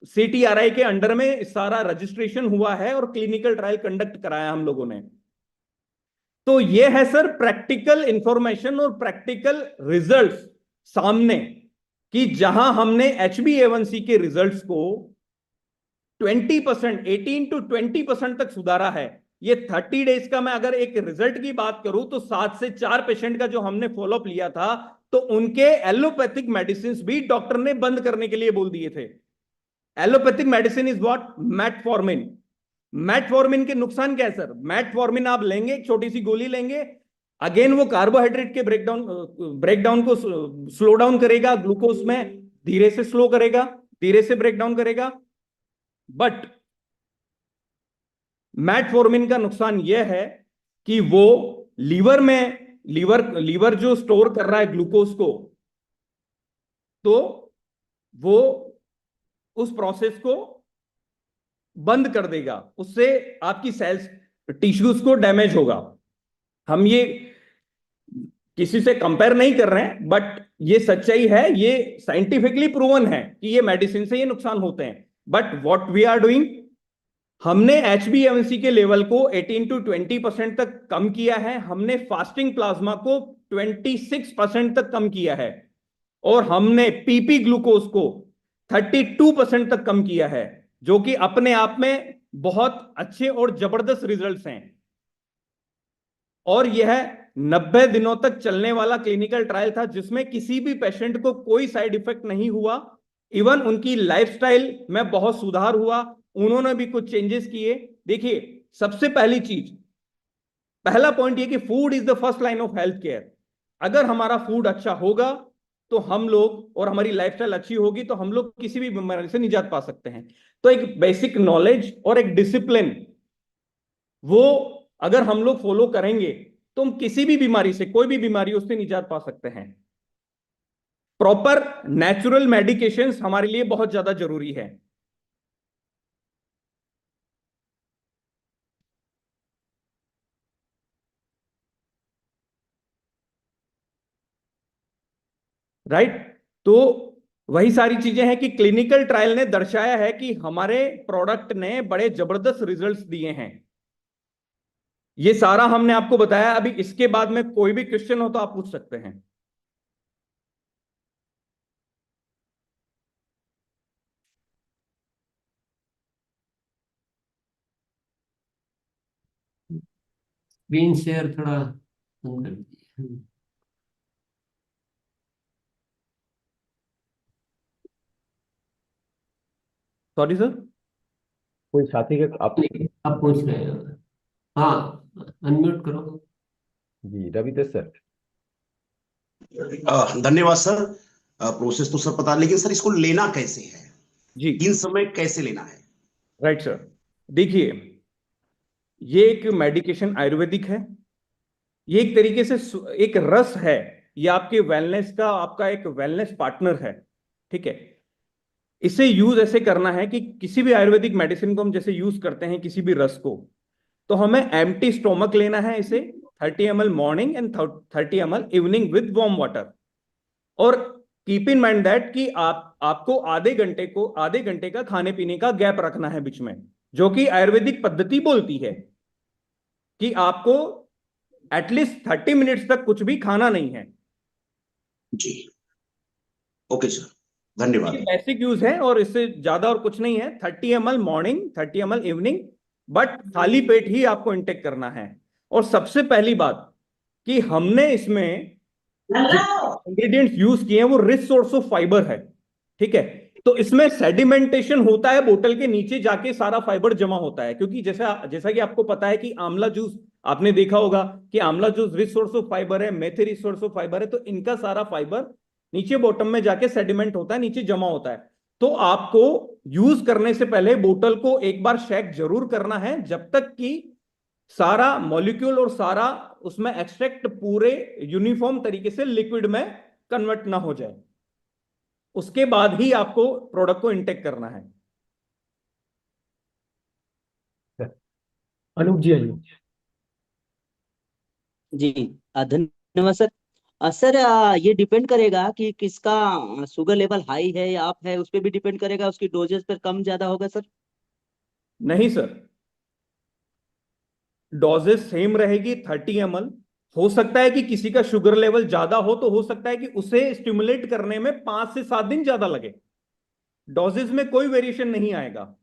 CTRI के अंडर में सारा रजिस्ट्रेशन हुआ है और क्लिनिकल ट्रायल कंडक्ट कराया हम लोगों ने। तो ये है सर प्रैक्टिकल इंफॉर्मेशन और प्रैक्टिकल रिजल्ट्स सामने, कि जहां हमने HbA1c के रिजल्ट्स को 20%, 18 to 20% तक सुधारा है। ये 30 डेज का मैं अगर एक रिजल्ट की बात करूं तो 7 से 4 पेशेंट का जो हमने फॉलोअप लिया था, तो उनके एलोपैथिक मेडिसिन भी डॉक्टर ने बंद करने के लिए बोल दिए थे। Allopathic medicine is what? Metformin. Metformin के नुकसान क्या है सर? मेटफॉर्मिन आप लेंगे, एक छोटी सी गोली लेंगे, अगेन वो कार्बोहाइड्रेट के ब्रेकडाउन को स्लो डाउन करेगा, ग्लूकोज में धीरे से स्लो करेगा, धीरे से ब्रेकडाउन करेगा। बट मेटफॉर्मिन का नुकसान यह है कि वो लीवर जो स्टोर कर रहा है ग्लूकोज को, तो वो उस प्रोसेस को बंद कर देगा, उससे आपकी सेल्स टिश्यूज को डैमेज होगा। हम ये किसी से कंपेयर नहीं कर रहे हैं, बट ये सच्चाई है, ये साइंटिफिकली प्रूवन है कि ये मेडिसिन से ये नुकसान होते हैं। But what we are doing, हमने HbA1c के लेवल को 18 to 20% तक कम किया है, हमने फास्टिंग प्लाज्मा को 26% तक कम किया है, और हमने PP ग्लूकोज को 32% तक कम किया है, जो कि अपने आप में बहुत अच्छे और जबरदस्त रिजल्ट्स हैं। और यह 90 दिनों तक चलने वाला क्लिनिकल ट्रायल था, जिसमें किसी भी पेशेंट को कोई साइड इफेक्ट नहीं हुआ। इवन उनकी लाइफस्टाइल में बहुत सुधार हुआ, उन्होंने भी कुछ चेंजेस किए। देखिए, सबसे पहली चीज, पहला पॉइंट ये कि food is the first line of health care. अगर हमारा फूड अच्छा होगा तो हम लोग, और हमारी लाइफस्टाइल अच्छी होगी तो हम लोग किसी भी बीमारी से निजात पा सकते हैं। तो एक बेसिक नॉलेज और एक डिसिप्लिन, वो अगर हम लोग फॉलो करेंगे तो हम किसी भी बीमारी से, कोई भी बीमारी, उससे निजात पा सकते हैं। प्रॉपर नेचुरल मेडिकेशंस हमारे लिए बहुत ज्यादा जरूरी है। राइट, तो वही सारी चीजें हैं कि क्लिनिकल ट्रायल ने दर्शाया है कि हमारे प्रोडक्ट ने बड़े जबरदस्त रिजल्ट्स दिए हैं। ये सारा हमने आपको बताया। अभी इसके बाद में कोई भी क्वेश्चन हो तो आप पूछ सकते हैं। स्क्रीन शेयर थोड़ा बंद कर दीजिए। Sorry sir. कोई साथी के आप? नहीं, आप पूछ रहे हो? हाँ, अनम्यूट करो। जी, रवितेज सर। धन्यवाद सर। प्रोसेस तो सब पता, लेकिन सर इसको लेना कैसे है, जी किन समय कैसे लेना है? Right sir. देखिए, ये एक मेडिकेशन आयुर्वेदिक है। ये एक तरीके से एक रस है। ये आपके वेलनेस का, आपका एक वेलनेस पार्टनर है। ठीक है। इसे यूज ऐसे करना है कि किसी भी आयुर्वेदिक मेडिसिन को हम जैसे यूज करते हैं किसी भी रस को, तो हमें एम्प्टी स्टोमक लेना है इसे, 30 ml morning and 30 ml evening with warm water. और कीप इन माइंड दैट कि आपको आधे घंटे का खाने पीने का गैप रखना है बीच में, जो कि आयुर्वेदिक पद्धति बोलती है कि आपको एटलीस्ट 30 मिनट्स तक कुछ भी खाना नहीं है। जी, ओके सर, ये धन्यवाद। बेसिक यूज है और इससे ज्यादा और कुछ नहीं है। 30 ml morning, 30 ml evening, but खाली पेट ही आपको इंटेक करना है। और सबसे पहली बात कि हमने इसमें इंग्रेडिएंट्स यूज किए हैं वो रिच सोर्स ऑफ फाइबर है। ठीक है। तो इसमें सेडिमेंटेशन होता है, बोतल के नीचे जाके सारा फाइबर जमा होता है, क्योंकि जैसा जैसा कि आपको पता है कि आंवला जूस आपने देखा होगा कि आंवला juice rich source of fibre है, मेथी रिच सोर्स ऑफ फाइबर है, तो इनका सारा फाइबर नीचे बॉटम में जाके सेडिमेंट होता है, नीचे जमा होता है। तो आपको यूज करने से पहले बोतल को एक बार शेक जरूर करना है, जब तक कि सारा मॉलिक्यूल और सारा उसमें एक्सट्रैक्ट पूरे यूनिफॉर्म तरीके से लिक्विड में कन्वर्ट ना हो जाए। उसके बाद ही आपको प्रोडक्ट को इंटेक करना है। अनूप जी, अनूप। जी धन्यवाद सर। सर ये डिपेंड करेगा कि किसका शुगर लेवल हाई है या अप है, उस पर भी डिपेंड करेगा, उसकी डोजेस पर कम ज्यादा होगा सर? नहीं सर, डोजेस सेम रहेगी 30 ml। हो सकता है कि किसी का शुगर लेवल ज्यादा हो, तो हो सकता है कि उसे स्टिमुलेट करने में 5 से 7 दिन ज्यादा लगे। डोजेस में कोई वेरिएशन नहीं आएगा।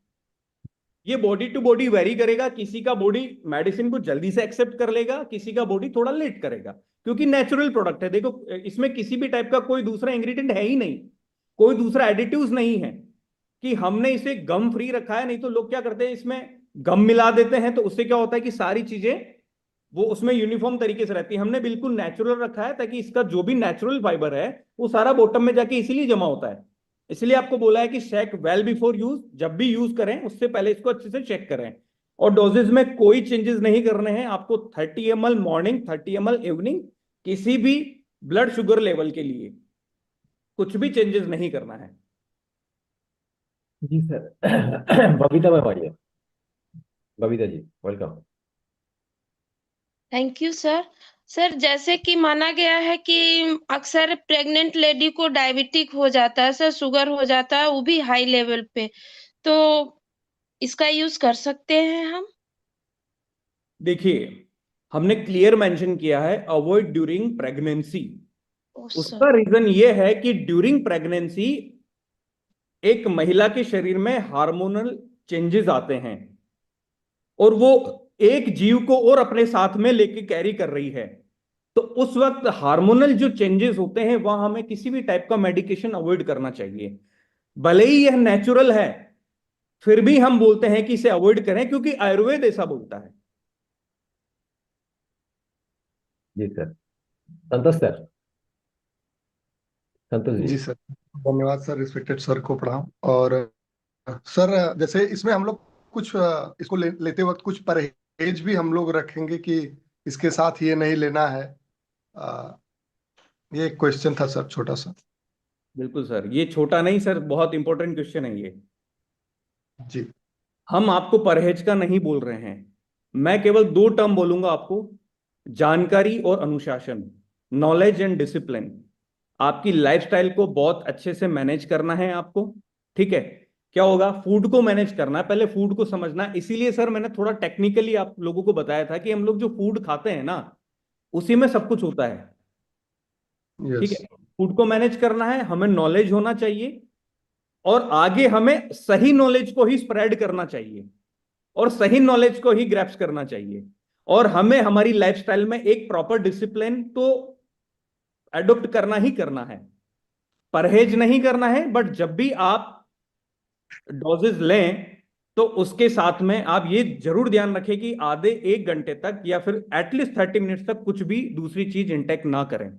ये बॉडी टू बॉडी वेरी करेगा। किसी का बॉडी मेडिसिन को जल्दी से एक्सेप्ट कर लेगा, किसी का बॉडी थोड़ा लेट करेगा, क्योंकि नेचुरल प्रोडक्ट है। देखो, इसमें किसी भी टाइप का कोई दूसरा इंग्रेडिएंट है ही नहीं, कोई दूसरा एडिटिव्स नहीं है कि हमने इसे गम फ्री रखा है। नहीं तो लोग क्या करते हैं, इसमें गम मिला देते हैं, तो उससे क्या होता है कि सारी चीजें वो उसमें यूनिफॉर्म तरीके से रहती है। हमने बिल्कुल नेचुरल रखा है, ताकि इसका जो भी नेचुरल फाइबर है वो सारा बॉटम में जाके इसीलिए जमा होता है। इसलिए आपको बोला है कि चेक वेल बिफोर यूज, जब भी यूज करें उससे पहले इसको अच्छे से चेक करें। और डोजेज में कोई चेंजेस नहीं करने हैं आपको। 30 ml मॉर्निंग, 30 ml इवनिंग, किसी भी ब्लड शुगर लेवल के लिए कुछ भी चेंजेस नहीं करना है। जी सर। बबीता मैम आइए। Babita ji, welcome. Thank you sir. Sir, जैसे कि माना गया है कि अक्सर प्रेग्नेंट लेडी को डायबिटिक हो जाता है सर, शुगर हो जाता है, वो भी हाई लेवल पे, तो इसका यूज कर सकते हैं हम? देखिए, हमने क्लियर मेंशन किया है अवॉइड ड्यूरिंग प्रेगनेंसी। उसका सर, रीजन ये है कि ड्यूरिंग प्रेगनेंसी एक महिला के शरीर में हार्मोनल चेंजेस आते हैं, और वो एक जीव को और अपने साथ में लेके कैरी कर रही है। तो उस वक्त हार्मोनल जो चेंजेस होते हैं, वहां हमें किसी भी टाइप का मेडिकेशन अवॉइड करना चाहिए। भले ही यह नेचुरल है, फिर भी हम बोलते हैं कि इसे अवॉइड करें, क्योंकि आयुर्वेद ऐसा बोलता है। जी सर। संतोष सर। संतोष जी। जी सर, धन्यवाद सर, रिस्पेक्टेड सर को प्रणाम। और सर, जैसे इसमें हम लोग कुछ इसको लेते वक्त कुछ परहेज भी हम लोग रखेंगे कि इसके साथ ये नहीं लेना है। अ, ये एक क्वेश्चन था सर, छोटा सा। बिल्कुल सर, ये छोटा नहीं सर, बहुत इंपॉर्टेंट क्वेश्चन है ये। जी हम आपको परहेज का नहीं बोल रहे हैं, मैं केवल 2 टर्म बोलूंगा आपको: जानकारी और अनुशासन, नॉलेज एंड डिसिप्लिन। आपकी लाइफस्टाइल को बहुत अच्छे से मैनेज करना है आपको। ठीक है। क्या होगा, फूड को मैनेज करना है, पहले फूड को समझना है। इसीलिए सर मैंने थोड़ा टेक्निकली आप लोगों को बताया था कि हम लोग जो फूड खाते हैं ना, उसी में सब कुछ होता है। ठीक यस। है। फूड को मैनेज करना है, हमें नॉलेज होना चाहिए, और आगे हमें सही नॉलेज को ही स्प्रेड करना चाहिए, और सही नॉलेज को ही ग्रैप्स करना चाहिए। और हमें हमारी लाइफस्टाइल में एक प्रॉपर डिसिप्लिन तो एडॉप्ट करना ही करना है, परहेज नहीं करना है। बट जब भी आप डोजेज लें, तो उसके साथ में आप ये जरूर ध्यान रखें कि आधे 1 घंटे तक या फिर एटलीस्ट 30 मिनट्स तक कुछ भी दूसरी चीज इंटेक ना करें।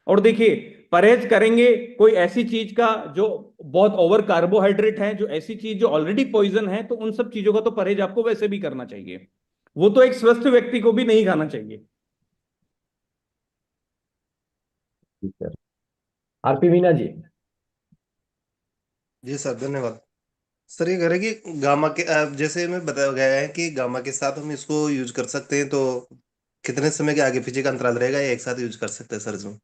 और देखिए, परहेज करेंगे कोई ऐसी चीज का जो बहुत ओवर कार्बोहाइड्रेट है, जो ऐसी चीज जो ऑलरेडी पॉइजन है, तो उन सब चीजों का तो परहेज आपको वैसे भी करना चाहिए। वो तो एक स्वस्थ व्यक्ति को भी नहीं खाना चाहिए। जी सर। आरपी मीना जी। जी सर, धन्यवाद। सर ये कह रहे हैं कि गामा के जैसे में बताया गया है कि गामा के साथ हम इसको यूज कर सकते हैं, तो कितने समय के आगे पीछे का अंतराल रहेगा, या एक साथ यूज कर सकते हैं सर इसमें?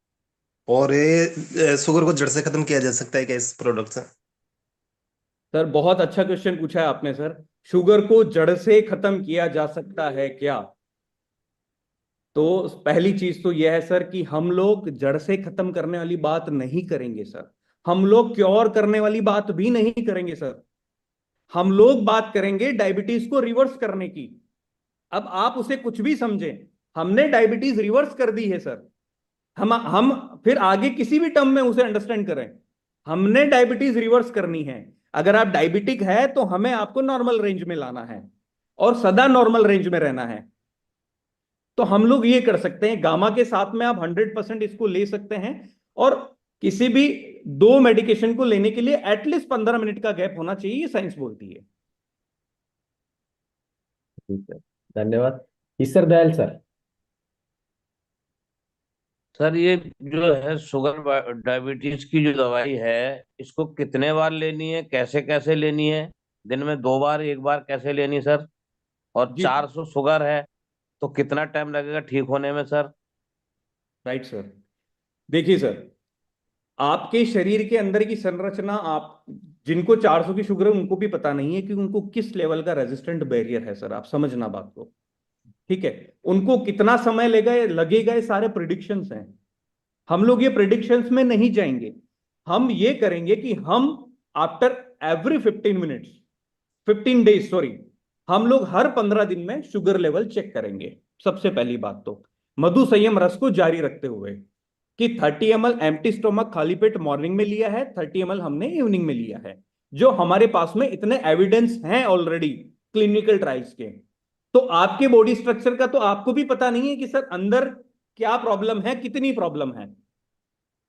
और ये शुगर को जड़ से खत्म किया जा सकता है क्या इस प्रोडक्ट से? सर बहुत अच्छा क्वेश्चन पूछा है आपने सर। शुगर को जड़ से खत्म किया जा सकता है क्या? तो पहली चीज तो यह है सर कि हम लोग जड़ से खत्म करने वाली बात नहीं करेंगे सर। हम लोग क्योर करने वाली बात भी नहीं करेंगे सर। हम लोग बात करेंगे डायबिटीज को रिवर्स करने की। अब आप उसे कुछ भी समझें, हमने डायबिटीज रिवर्स कर दी है सर। हम फिर आगे किसी भी टर्म में उसे अंडरस्टैंड करें, हमने डायबिटीज रिवर्स करनी है। अगर आप डायबिटिक है तो हमें आपको नॉर्मल रेंज में लाना है और सदा नॉर्मल रेंज में रहना है। तो हम लोग ये कर सकते हैं, गामा के साथ में आप 100% इसको ले सकते हैं। और किसी भी 2 मेडिकेशन को लेने के लिए एटलीस्ट 15 मिनट का गैप होना चाहिए, ये साइंस बोलती है। जी सर, धन्यवाद। ईश्वर दयाल सर। सर ये जो है शुगर डायबिटीज की जो दवाई है, इसको कितने बार लेनी है, कैसे कैसे लेनी है? दिन में 2 बार, 1 बार कैसे लेनी सर? और जी 400 शुगर है तो कितना टाइम लगेगा ठीक होने में सर? Right sir. देखिए सर, आपके शरीर के अंदर की संरचना, आप जिनको 400 की शुगर है उनको भी पता नहीं है कि उनको किस लेवल का रेजिस्टेंट बैरियर है सर। आप समझना बात को, ठीक है? उनको कितना समय लगेगा, ये सारे प्रिडिक्शंस हैं। हम लोग ये प्रिडिक्शंस में नहीं जाएंगे। हम ये करेंगे कि हम after every 15 minutes, 15 days sorry, हम लोग हर 15 दिन में शुगर लेवल चेक करेंगे। सबसे पहली बात तो मधु संयम रस को जारी रखते हुए कि 30 ml एम्प्टी स्टोमक खाली पेट मॉर्निंग में लिया है, 30 ml हमने इवनिंग में लिया है, जो हमारे पास में इतने एविडेंस हैं ऑलरेडी क्लिनिकल ट्रायल्स के। तो आपके बॉडी स्ट्रक्चर का तो आपको भी पता नहीं है कि सर अंदर क्या प्रॉब्लम है, कितनी प्रॉब्लम है।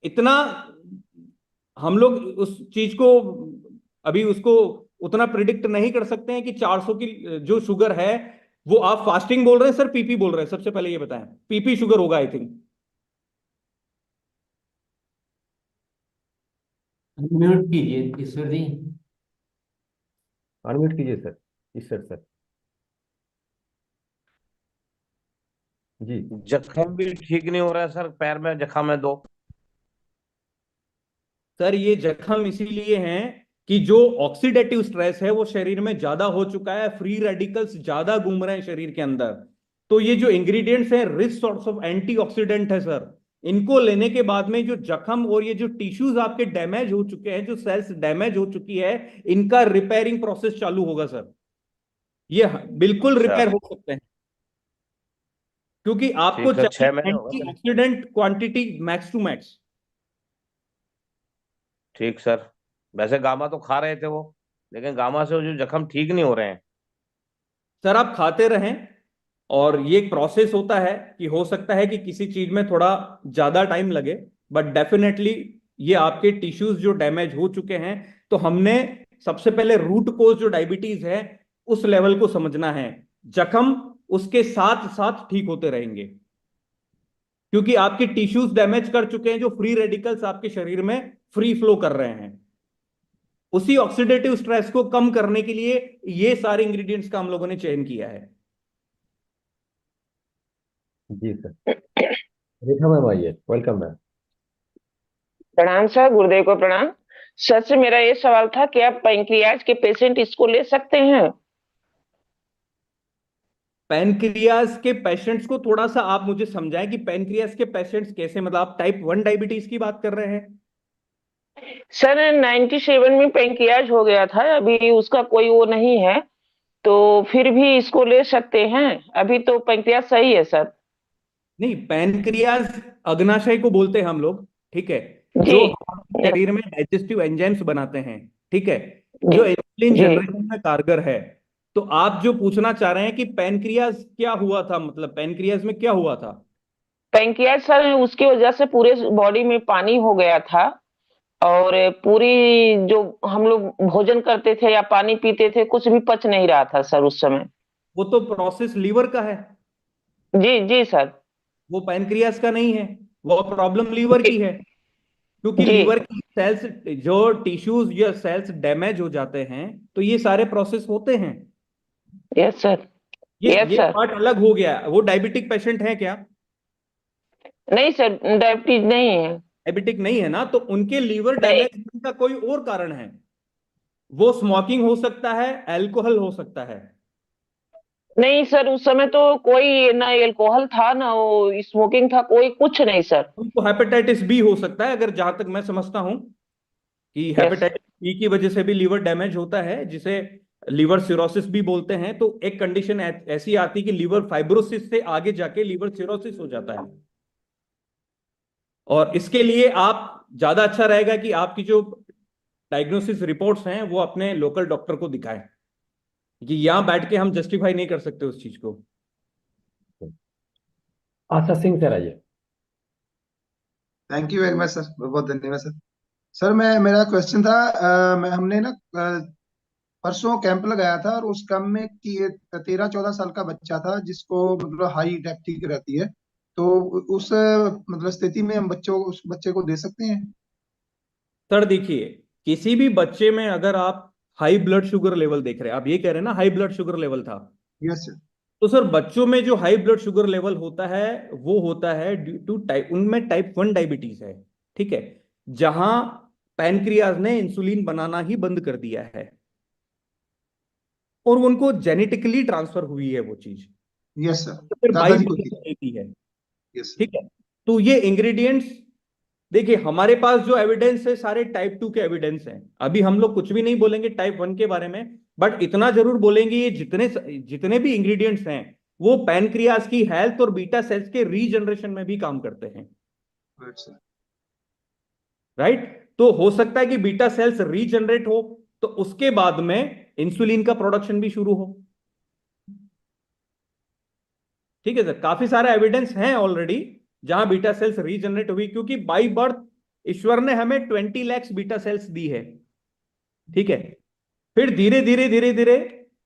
इतना हम लोग उस चीज को अभी उसको उतना प्रिडिक्ट नहीं कर सकते हैं कि 400 की जो शुगर है वो आप फास्टिंग बोल रहे हैं सर, पीपी बोल रहे हैं? सबसे पहले ये बताएं, पीपी शुगर होगा आई थिंक। अनम्यूट कीजिए ईश्वर जी। अनम्यूट कीजिए सर, ईश्वर सर जी। जख्म भी ठीक नहीं हो रहा है सर, पैर में जख्म है 2। सर ये जख्म इसीलिए हैं कि जो ऑक्सीडेटिव स्ट्रेस है वो शरीर में ज्यादा हो चुका है, फ्री रेडिकल्स ज्यादा घूम रहे हैं शरीर के अंदर। तो ये जो इंग्रेडिएंट्स हैं रिच सॉर्ट्स ऑफ एंटीऑक्सीडेंट है सर। इनको लेने के बाद में जो जख्म और ये जो टिश्यूज आपके डैमेज हो चुके हैं, जो सेल्स डैमेज हो चुकी है, इनका रिपेयरिंग प्रोसेस चालू होगा सर। ये बिल्कुल रिपेयर हो सकते हैं, क्योंकि आपको ठीक है, 6 चाहिए महीने होगा sir. Antioxidant quantity max to max. ठीक सर। वैसे गामा तो खा रहे थे वो, लेकिन गामा से वो जो जख्म ठीक नहीं हो रहे हैं। सर आप खाते रहें, और ये एक प्रोसेस होता है कि हो सकता है कि किसी चीज में थोड़ा ज्यादा टाइम लगे, बट डेफिनेटली ये आपके टिश्यूज जो डैमेज हो चुके हैं, तो हमने सबसे पहले रूट कोज जो डायबिटीज है उस लेवल को समझना है। जख्म उसके साथ साथ ठीक होते रहेंगे, क्योंकि आपके टिश्यूज डैमेज कर चुके हैं, जो फ्री रेडिकल्स आपके शरीर में फ्री फ्लो कर रहे हैं। उसी ऑक्सीडेटिव स्ट्रेस को कम करने के लिए ये सारे इंग्रेडिएंट्स का हम लोगों ने चयन किया है। जी सर। रेखा मैम आइए, वेलकम मैम। प्रणाम सर, गुरुदेव को प्रणाम। सर से मेरा ये सवाल था कि आप पैंक्रियाज के पेशेंट इसको ले सकते हैं? पैनक्रियाज के पेशेंट्स को थोड़ा सा आप मुझे समझाएं कि पैनक्रियाज के पेशेंट्स कैसे, मतलब आप टाइप 1 डायबिटीज की बात कर रहे हैं? सर 97 में पैंक्रियाज हो गया था, अभी उसका कोई वो नहीं है, तो फिर भी इसको ले सकते हैं? अभी तो पैंक्रियाज सही है सर। नहीं, पैनक्रियाज अग्नाशय को बोलते हैं हम लोग, ठीक है, जी जो शरीर में डाइजेस्टिव एंजाइम्स बनाते हैं, ठीक है, जो इंसुलिन जी जनरेशन में कारगर है। तो आप जो पूछना चाह रहे हैं कि पैनक्रियाज क्या हुआ था, मतलब पैनक्रियाज में क्या हुआ था? पैंक्रियाज सर उसकी वजह से पूरे बॉडी में पानी हो गया था, और पूरी जो हम लोग भोजन करते थे या पानी पीते थे कुछ भी पच नहीं रहा था सर उस समय। वो तो प्रोसेस लीवर का है, जी जी सर। वो पैनक्रियाज का नहीं है, वो प्रॉब्लम लीवर की है। क्योंकि जी लीवर की सेल्स, जो टिश्यूज या सेल्स डैमेज हो जाते हैं तो ये सारे प्रोसेस होते हैं। Yes sir. ये यस ये सर। पार्ट अलग हो गया। वो डायबिटिक पेशेंट है क्या? नहीं सर, डायबिटीज नहीं है। डायबिटिक नहीं है ना, तो उनके लीवर नहीं डैमेज का कोई और कारण है। वो स्मोकिंग हो सकता है, अल्कोहल हो सकता है। नहीं सर, उस समय तो कोई ना अल्कोहल था ना वो स्मोकिंग था, कोई कुछ नहीं सर। उनको हेपेटाइटिस बी हो सकता है, अगर जहां तक मैं समझता हूं कि यस। हेपेटाइटिस बी की वजह से भी लीवर डैमेज होता है, जिसे लीवर सिरोसिस भी बोलते हैं। तो एक कंडीशन ऐसी आती है कि लीवर फाइब्रोसिस से आगे जाके लीवर सिरोसिस हो जाता है। और इसके लिए आप ज्यादा अच्छा रहेगा कि आपकी जो डायग्नोसिस रिपोर्ट्स हैं वो अपने लोकल डॉक्टर को दिखाएं, कि यहां बैठ के हम जस्टिफाई नहीं कर सकते उस चीज को। आशा सिंह सर आइए। Thank you very much sir, बहुत बहुत धन्यवाद सर। सर मैं मेरा क्वेश्चन था, मैं हमने ना परसों कैंप लगाया था, और उस कैंप में कि 13-14 साल का बच्चा था जिसको मतलब हाई डायबिटीज रहती है। तो उस मतलब स्थिति में हम उस बच्चे को दे सकते हैं? सर देखिए, किसी भी बच्चे में अगर आप हाई ब्लड शुगर लेवल देख रहे हैं, आप ये कह रहे हैं ना हाई ब्लड शुगर लेवल था, यस सर। तो सर बच्चों में जो हाई ब्लड शुगर लेवल होता है वो होता है ड्यू टू टाइप, उनमें टाइप 1 डायबिटीज है। ठीक है, जहां पैनक्रियाज ने इंसुलिन बनाना ही बंद कर दिया है और उनको जेनेटिकली ट्रांसफर हुई है वो चीज, यस सर, तो फिर बाई दादाजी को थी। देती है। यस ठीक है, तो ये इंग्रेडिएंट्स देखिए, हमारे पास जो एविडेंस है सारे टाइप 2 के एविडेंस हैं। अभी हम लोग कुछ भी नहीं बोलेंगे टाइप 1 के बारे में, बट इतना जरूर बोलेंगे ये जितने जितने भी इंग्रेडिएंट्स हैं वो पैनक्रियाज की हेल्थ और बीटा सेल्स के रीजनरेशन में भी काम करते हैं। सर। राइट, तो हो सकता है कि बीटा सेल्स रीजनरेट हो तो उसके बाद में इंसुलिन का प्रोडक्शन भी शुरू हो। ठीक है सर, काफी सारा एविडेंस है ऑलरेडी जहां बीटा सेल्स रीजनरेट हुई, क्योंकि बाई बर्थ ईश्वर ने हमें 20 लाख बीटा सेल्स दी है। ठीक है, फिर धीरे धीरे धीरे धीरे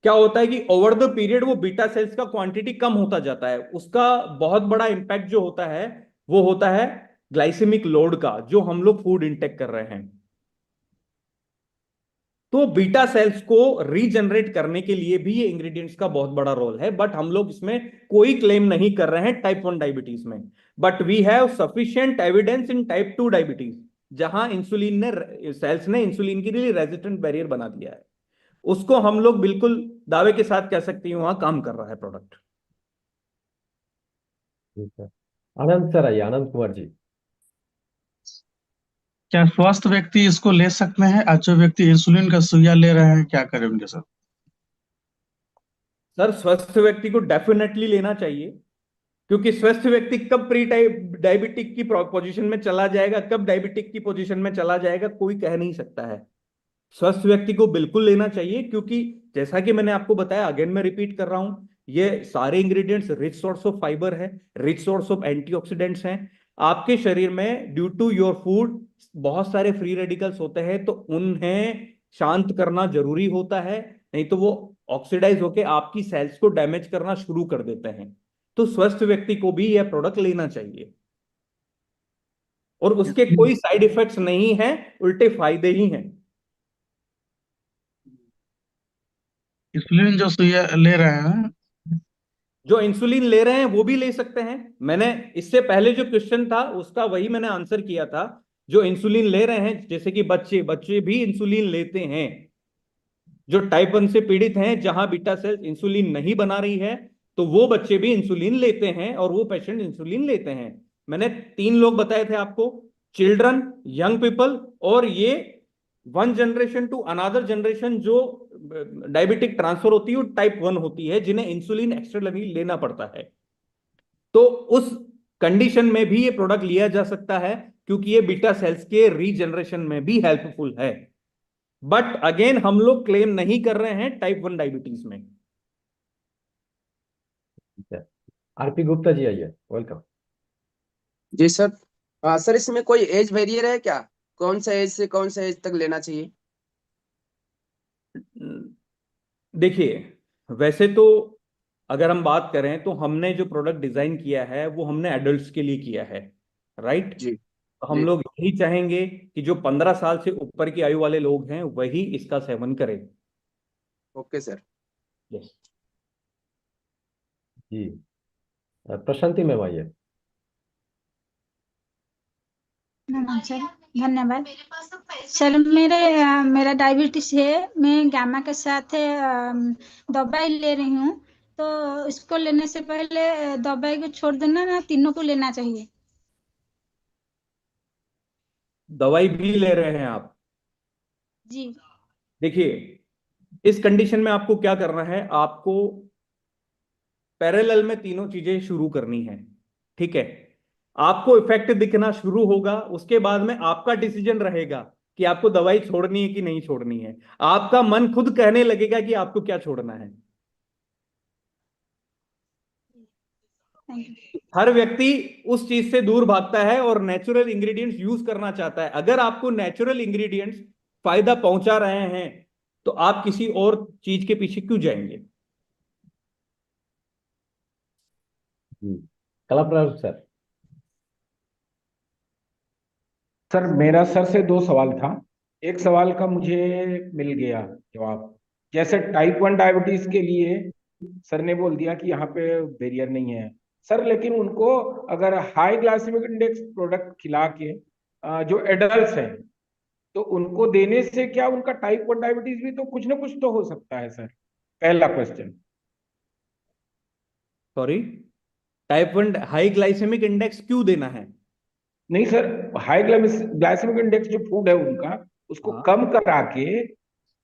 क्या होता है कि ओवर द पीरियड वो बीटा सेल्स का क्वांटिटी कम होता जाता है। उसका बहुत बड़ा इंपैक्ट जो होता है वो होता है ग्लाइसेमिक लोड का, जो हम लोग फूड इंटेक कर रहे हैं। तो बीटा सेल्स को रीजनरेट करने के लिए भी ये इंग्रेडिएंट्स का बहुत बड़ा रोल है, बट हम लोग इसमें कोई क्लेम नहीं कर रहे हैं टाइप 1 डायबिटीज में। But we have sufficient evidence in type 2 diabetes, जहां इंसुलिन ने सेल्स ने इंसुलिन के लिए रेजिस्टेंट बैरियर बना दिया है। उसको हम लोग बिल्कुल दावे के साथ कह सकते हैं वहां काम कर रहा है प्रोडक्ट। ठीक है, आनंद सर आइए, आनंद कुमार जी। क्या स्वस्थ व्यक्ति इसको ले सकते हैं, और जो व्यक्ति इंसुलिन का सुइया ले रहे हैं क्या करें उनके साथ? सर स्वस्थ व्यक्ति को डेफिनेटली लेना चाहिए, क्योंकि स्वस्थ व्यक्ति कब प्री डायबिटिक की पोजीशन में चला जाएगा, कब डायबिटिक की पोजीशन में चला जाएगा, कोई कह नहीं सकता है। स्वस्थ व्यक्ति को बिल्कुल लेना चाहिए, क्योंकि जैसा कि मैंने आपको बताया, अगेन मैं रिपीट कर रहा हूं, ये सारे ingredients rich source of fibre है, रिच सोर्स ऑफ एंटीऑक्सीडेंट्स हैं। आपके शरीर में ड्यू टू योर फूड बहुत सारे फ्री रेडिकल्स होते हैं, तो उन्हें शांत करना जरूरी होता है, नहीं तो वो ऑक्सीडाइज होकर आपकी सेल्स को डैमेज करना शुरू कर देते हैं। तो स्वस्थ व्यक्ति को भी यह प्रोडक्ट लेना चाहिए, और उसके कोई साइड इफेक्ट्स नहीं है, उल्टे फायदे ही हैं। इंसुलिन जो सुइया ले रहे हैं, जो इंसुलिन ले रहे हैं वो भी ले सकते हैं। मैंने इससे पहले जो क्वेश्चन था उसका वही मैंने आंसर किया था। जो इंसुलिन ले रहे हैं, जैसे कि बच्चे बच्चे भी इंसुलिन लेते हैं। जो टाइप 1 से पीड़ित हैं, जहां बीटा सेल्स इंसुलिन नहीं बना रही है, तो वो बच्चे भी इंसुलिन लेते हैं और वो पेशेंट इंसुलिन लेते हैं। मैंने 3 लोग बताए थे आपको, चिल्ड्रन, यंग पीपल, और ये 1 जनरेशन टू अनदर जनरेशन जो डायबिटिक ट्रांसफर होती है वो टाइप 1 होती है, जिन्हें इंसुलिन एक्स्ट्राली लेना पड़ता है। तो उस कंडीशन में भी ये प्रोडक्ट लिया जा सकता है, क्योंकि ये बीटा सेल्स के रीजनरेशन में भी हेल्पफुल है। बट अगेन हम लोग क्लेम नहीं कर रहे हैं टाइप 1 डायबिटीज में। आरपी गुप्ता जी आइए, वेलकम। जी सर। सर इसमें कोई एज वेरियर है क्या? कौन सा एज से कौन सा एज तक लेना चाहिए? देखिए, वैसे तो अगर हम बात करें तो हमने जो प्रोडक्ट डिजाइन किया है वो हमने एडल्ट्स के लिए किया है, राइट। जी तो हम जी। लोग यही चाहेंगे कि जो 15 साल से ऊपर की आयु वाले लोग हैं वही इसका सेवन करें। Okay sir. यस जी, प्रशांति मैम आइए। सर धन्यवाद। सर मेरा डायबिटीज है, मैं गामा के साथ दवाई ले रही हूँ, तो इसको लेने से पहले दवाई को छोड़ देना ना, तीनों को लेना चाहिए? दवाई भी ले रहे हैं आप? जी। देखिए, इस कंडीशन में आपको क्या करना है, आपको पैरेलल में तीनों चीजें शुरू करनी है, ठीक है। आपको इफेक्ट दिखना शुरू होगा, उसके बाद में आपका डिसीजन रहेगा कि आपको दवाई छोड़नी है कि नहीं छोड़नी है। आपका मन खुद कहने लगेगा कि आपको क्या छोड़ना है। हर व्यक्ति उस चीज से दूर भागता है और नेचुरल इंग्रेडिएंट्स यूज करना चाहता है। अगर आपको नेचुरल इंग्रेडिएंट्स फायदा पहुंचा रहे हैं तो आप किसी और चीज के पीछे क्यों जाएंगे? कलाप्राण सर। सर मेरा सर से दो सवाल था। एक सवाल का मुझे मिल गया जवाब। जैसे टाइप 1 डायबिटीज के लिए सर ने बोल दिया कि यहाँ पे बैरियर नहीं है सर, लेकिन उनको अगर हाई ग्लाइसेमिक इंडेक्स प्रोडक्ट खिला के जो एडल्ट हैं तो उनको देने से क्या उनका टाइप 1 डायबिटीज भी तो कुछ ना कुछ तो हो सकता है सर? पहला question. Sorry, type 1 high glycaemic index क्यों देना है? नहीं सर, हाई ग्लाइसेमिक इंडेक्स जो फूड है उनका उसको कम करा के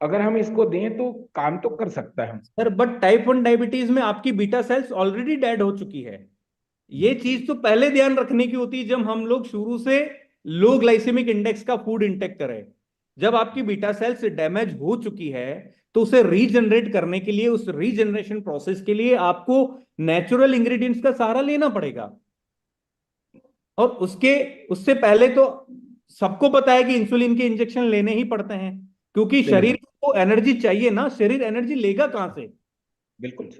अगर हम इसको दें तो काम तो कर सकता है। सर बट टाइप 1 डायबिटीज में आपकी बीटा सेल्स ऑलरेडी डेड हो चुकी है। ये चीज तो पहले ध्यान रखने की होती है जब हम लोग शुरू से लो ग्लाइसेमिक इंडेक्स का फूड इंटेक करें। जब आपकी बीटा सेल्स डैमेज हो चुकी है तो उसे रीजनरेट करने के लिए, उस रीजनरेशन प्रोसेस के लिए आपको नेचुरल इंग्रेडिएंट्स का सहारा लेना पड़ेगा। और उससे पहले तो सबको पता है कि इंसुलिन के इंजेक्शन लेने ही पड़ते हैं, क्योंकि शरीर को एनर्जी चाहिए ना। शरीर एनर्जी लेगा कहां से? बिल्कुल।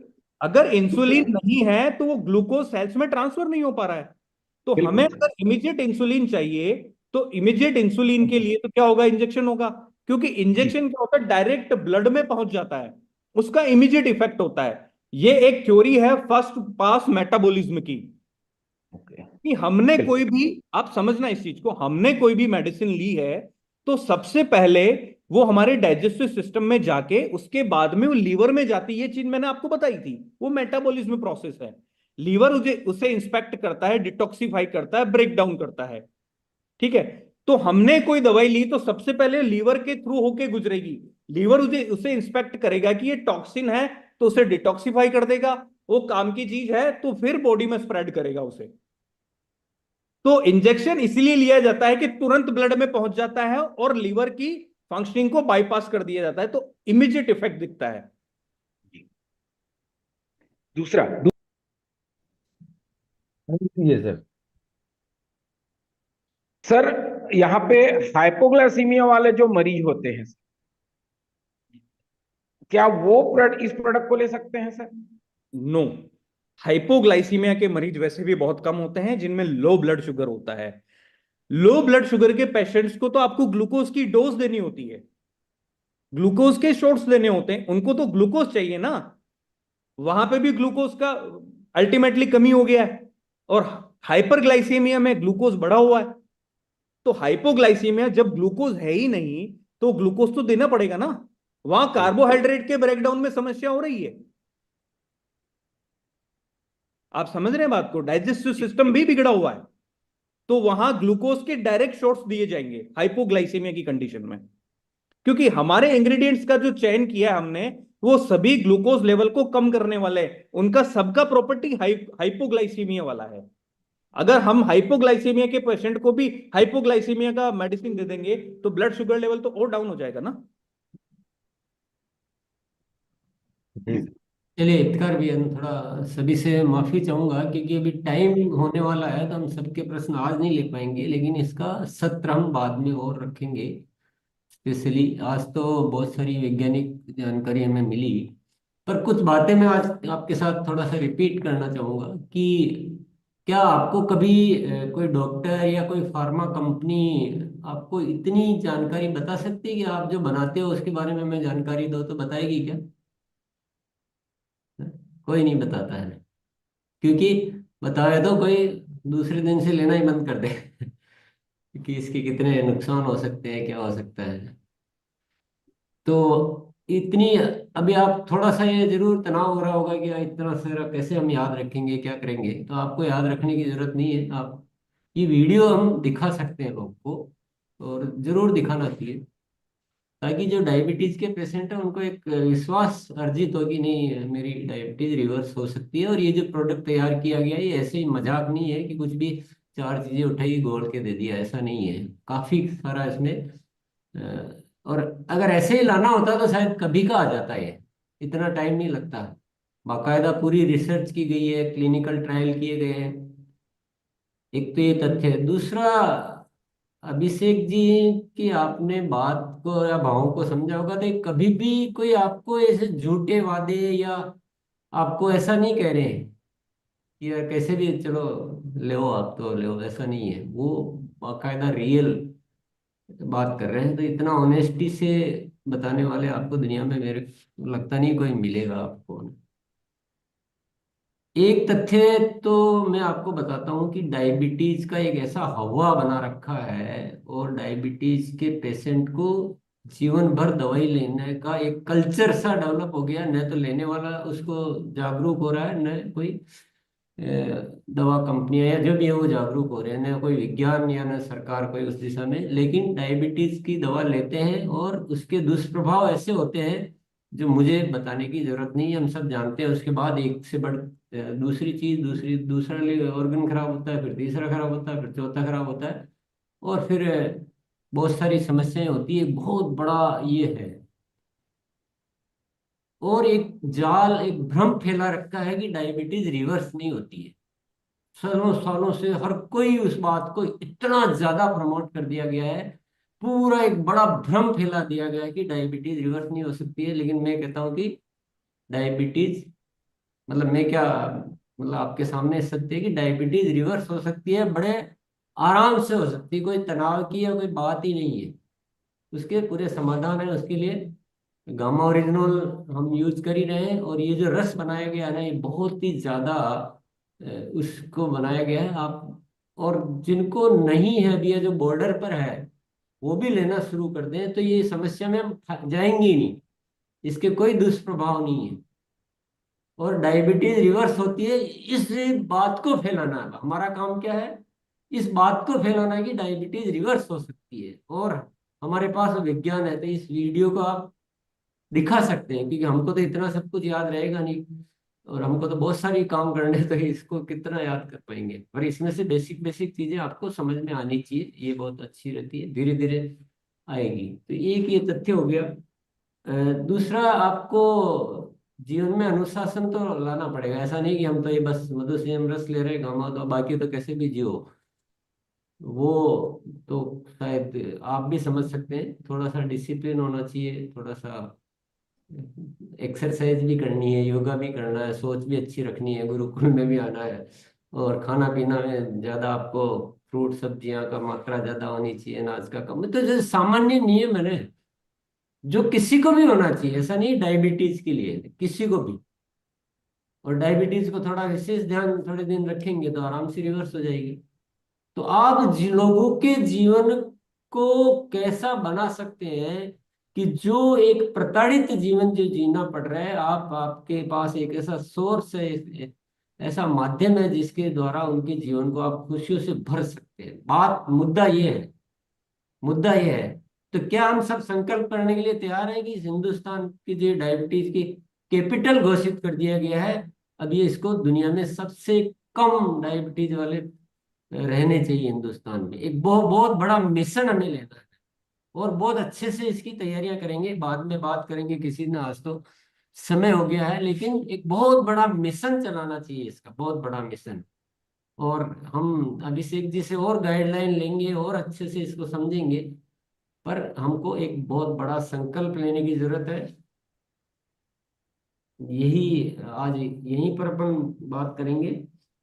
अगर इंसुलिन नहीं है तो वो ग्लूकोज सेल्स में ट्रांसफर नहीं हो पा रहा है। तो हमें अगर इमीडिएट इंसुलिन चाहिए तो इमीडिएट इंसुलिन के लिए तो क्या होगा? इंजेक्शन होगा, क्योंकि इंजेक्शन क्या होता है? डायरेक्ट ब्लड में पहुंच जाता है, उसका इमीडिएट इफेक्ट होता है। ये एक थ्योरी है फर्स्ट पास मेटाबॉलिज्म की, कि हमने कोई भी, आप समझना इस चीज को, हमने कोई भी मेडिसिन ली है तो सबसे पहले वो हमारे डाइजेस्टिव सिस्टम में जाके उसके बाद में वो लीवर में जाती है। ये चीज मैंने आपको बताई थी, वो मेटाबॉलिज्म प्रोसेस है। लीवर उसे इंस्पेक्ट करता है, डिटॉक्सिफाई करता है, ब्रेक डाउन करता है, ठीक है। तो हमने कोई दवाई ली तो सबसे पहले लीवर के थ्रू होके गुजरेगी। लीवर उसे इंस्पेक्ट करेगा कि ये टॉक्सिन है तो उसे डिटॉक्सिफाई कर देगा, वो काम की चीज है तो फिर बॉडी में स्प्रेड करेगा उसे। तो इंजेक्शन इसलिए लिया जाता है कि तुरंत ब्लड में पहुंच जाता है और लीवर की फंक्शनिंग को बाईपास कर दिया जाता है, तो इमीडिएट इफेक्ट दिखता है। दूसरा सर सर यहाँ पे हाइपोग्लाइसीमिया वाले जो मरीज होते हैं क्या वो इस प्रोडक्ट को ले सकते हैं सर? नो, हाइपोग्लाइसीमिया के मरीज वैसे भी बहुत कम होते हैं जिनमें लो ब्लड शुगर होता है। लो ब्लड शुगर के पेशेंट्स को तो आपको ग्लूकोज की डोज देनी होती है, ग्लूकोज के शॉट्स देने होते हैं, उनको तो ग्लूकोज चाहिए ना। वहां पे भी ग्लूकोज का अल्टीमेटली कमी हो गया है और हाइपरग्लाइसीमिया में ग्लूकोज बढ़ा हुआ है। तो हाइपोग्लाइसीमिया जब ग्लूकोज है ही नहीं तो ग्लूकोज तो देना पड़ेगा ना। वहां कार्बोहाइड्रेट के ब्रेकडाउन में समस्या हो रही है। आप समझ रहे हैं बात को? डाइजेस्टिव सिस्टम भी बिगड़ा हुआ है, तो वहां ग्लूकोज के डायरेक्ट शॉट्स दिए जाएंगे हाइपोग्लाइसीमिया की कंडीशन में, क्योंकि हमारे इंग्रेडिएंट्स का जो चयन किया हमने वो सभी ग्लूकोज लेवल को कम करने वाले हैं। उनका सबका प्रॉपर्टी हाइपोग्लाइसीमिया वाला है। अगर हम हाइपोग्लाइसीमिया के पेशेंट को भी हाइपोग्लाइसीमिया का मेडिसिन दे देंगे तो ब्लड शुगर लेवल तो और डाउन हो जाएगा ना। चलिए इफ्तिकार भी हम थोड़ा सभी से माफ़ी चाहूँगा, क्योंकि अभी टाइम होने वाला है तो हम सबके प्रश्न आज नहीं ले पाएंगे, लेकिन इसका सत्र हम बाद में और रखेंगे। स्पेशली आज तो बहुत सारी वैज्ञानिक जानकारी हमें मिली, पर कुछ बातें मैं आज आपके साथ थोड़ा सा रिपीट करना चाहूँगा कि क्या आपको कभी कोई डॉक्टर या कोई फार्मा कंपनी आपको इतनी जानकारी बता सकती है कि आप जो बनाते हो उसके बारे में हमें जानकारी दो, तो बताएगी क्या? कोई नहीं बताता है, क्योंकि बताए तो कोई दूसरे दिन से लेना ही बंद कर दे कि इसके कितने नुकसान हो सकते हैं, क्या हो सकता है। तो इतनी अभी आप थोड़ा सा ये जरूर तनाव हो रहा होगा कि यार इतना सारा कैसे हम याद रखेंगे, क्या करेंगे। तो आपको याद रखने की जरूरत नहीं है। आप ये वीडियो हम दिखा सकते हैं लोग को, और जरूर दिखाना चाहिए, ताकि जो डायबिटीज के पेशेंट है उनको एक विश्वास अर्जित हो कि नहीं, मेरी डायबिटीज रिवर्स हो सकती है। और ये जो प्रोडक्ट तैयार किया गया है ये ऐसे ही मजाक नहीं है कि कुछ भी चार चीजें उठाई घोल के दे दिया, ऐसा नहीं है। काफी सारा इसमें और अगर ऐसे ही लाना होता तो शायद कभी का आ जाता है, इतना टाइम नहीं लगता। बाकायदा पूरी रिसर्च की गई है, क्लिनिकल ट्रायल किए गए हैं। एक तो ये तथ्य है। दूसरा, अभिषेक जी, की आपने बात को या भावों को समझा होगा तो कभी भी कोई आपको ऐसे झूठे वादे या आपको ऐसा नहीं कह रहे हैं कि यार कैसे भी चलो ले आप तो ले, ऐसा नहीं है। वो बाकायदा रियल बात कर रहे हैं। तो इतना ऑनेस्टी से बताने वाले आपको दुनिया में मेरे को लगता नहीं कोई मिलेगा आपको। एक तथ्य तो मैं आपको बताता हूँ कि डायबिटीज का एक ऐसा हवा बना रखा है, और डायबिटीज के पेशेंट को जीवन भर दवाई लेने का एक कल्चर सा डेवलप हो गया। न तो लेने वाला उसको जागरूक हो रहा है, न कोई दवा कंपनियां या जो भी है वो जागरूक हो रहे हैं, न कोई विज्ञान या न सरकार कोई उस दिशा में। लेकिन डायबिटीज की दवा लेते हैं और उसके दुष्प्रभाव ऐसे होते हैं जो मुझे बताने की जरूरत नहीं है, हम सब जानते हैं। उसके बाद एक से बढ़ दूसरी चीज, दूसरा ऑर्गन खराब होता है, फिर तीसरा खराब होता है, फिर चौथा खराब होता है, और फिर बहुत सारी समस्याएं होती है। बहुत बड़ा ये है। और एक जाल, एक भ्रम फैला रखा है कि डायबिटीज रिवर्स नहीं होती है। सालों सालों से हर कोई उस बात को इतना ज्यादा प्रमोट कर दिया गया है, पूरा एक बड़ा भ्रम फैला दिया गया है कि डायबिटीज रिवर्स नहीं हो सकती है। लेकिन मैं कहता हूँ कि डायबिटीज, मतलब मैं क्या, मतलब आपके सामने सत्य है कि डायबिटीज रिवर्स हो सकती है, बड़े आराम से हो सकती है। कोई तनाव की या कोई बात ही नहीं है। उसके पूरे समाधान है। उसके लिए गामा ओरिजिनल हम यूज कर ही रहे हैं। और ये जो रस बनाया गया है ना, ये बहुत ही ज्यादा उसको बनाया गया है। आप और जिनको नहीं है अभी, ये जो बॉर्डर पर है, वो भी लेना शुरू कर दें तो ये समस्या में हम जाएंगे ही नहीं। इसके कोई दुष्प्रभाव नहीं है। और डायबिटीज रिवर्स होती है, इस बात को फैलाना है। हमारा काम क्या है? इस बात को फैलाना है कि डायबिटीज रिवर्स हो सकती है। और हमारे पास विज्ञान है, तो इस वीडियो को आप दिखा सकते हैं, क्योंकि हमको तो इतना सब कुछ याद रहेगा नहीं, और हमको तो बहुत सारी काम करने, तो इसको कितना याद कर पाएंगे। पर इसमें से बेसिक बेसिक चीजें आपको समझ में आनी चाहिए, ये बहुत अच्छी रहती है, धीरे धीरे आएगी। तो एक ये तथ्य हो गया। दूसरा, आपको जीवन में अनुशासन तो लाना पड़ेगा। ऐसा नहीं कि हम तो ये बस मधु संयम रस ले रहे हैं गामा, तो बाकी तो कैसे भी जियो, वो तो शायद आप भी समझ सकते हैं। थोड़ा सा डिसिप्लिन होना चाहिए, थोड़ा सा एक्सरसाइज भी करनी है, योगा भी करना है, सोच भी अच्छी रखनी है, गुरुकुल में भी आना है। और खाना पीना में ज्यादा आपको फ्रूट सब्जियां का मात्रा ज्यादा होनी चाहिए, अनाज का कम। तो जो सामान्य नियम है ना, जो किसी को भी होना चाहिए, ऐसा नहीं डायबिटीज के लिए, किसी को भी। और डायबिटीज को थोड़ा विशेष ध्यान थोड़े दिन रखेंगे तो आराम से रिवर्स हो जाएगी। तो आप लोगों के जीवन को कैसा बना सकते हैं कि जो एक प्रताड़ित जीवन जो जीना पड़ रहा है, आपके पास एक ऐसा सोर्स है, ऐसा माध्यम है जिसके द्वारा उनके जीवन को आप खुशियों से भर सकते हैं। मुद्दा ये है, मुद्दा ये है। तो क्या हम सब संकल्प करने के लिए तैयार हैं कि इस हिंदुस्तान की जो डायबिटीज की कैपिटल घोषित कर दिया गया है, अब ये इसको दुनिया में सबसे कम डायबिटीज वाले रहने चाहिए हिंदुस्तान में। एक बहुत बहुत बड़ा मिशन हमें लेना है, और बहुत अच्छे से इसकी तैयारियां करेंगे। बाद में बात करेंगे किसी दिन, आज तो समय हो गया है, लेकिन एक बहुत बड़ा मिशन चलाना चाहिए, इसका बहुत बड़ा मिशन। और हम अभिषेक जी से और गाइडलाइन लेंगे और अच्छे से इसको समझेंगे, पर हमको एक बहुत बड़ा संकल्प लेने की जरूरत है। यही आज यहीं पर अपन बात करेंगे।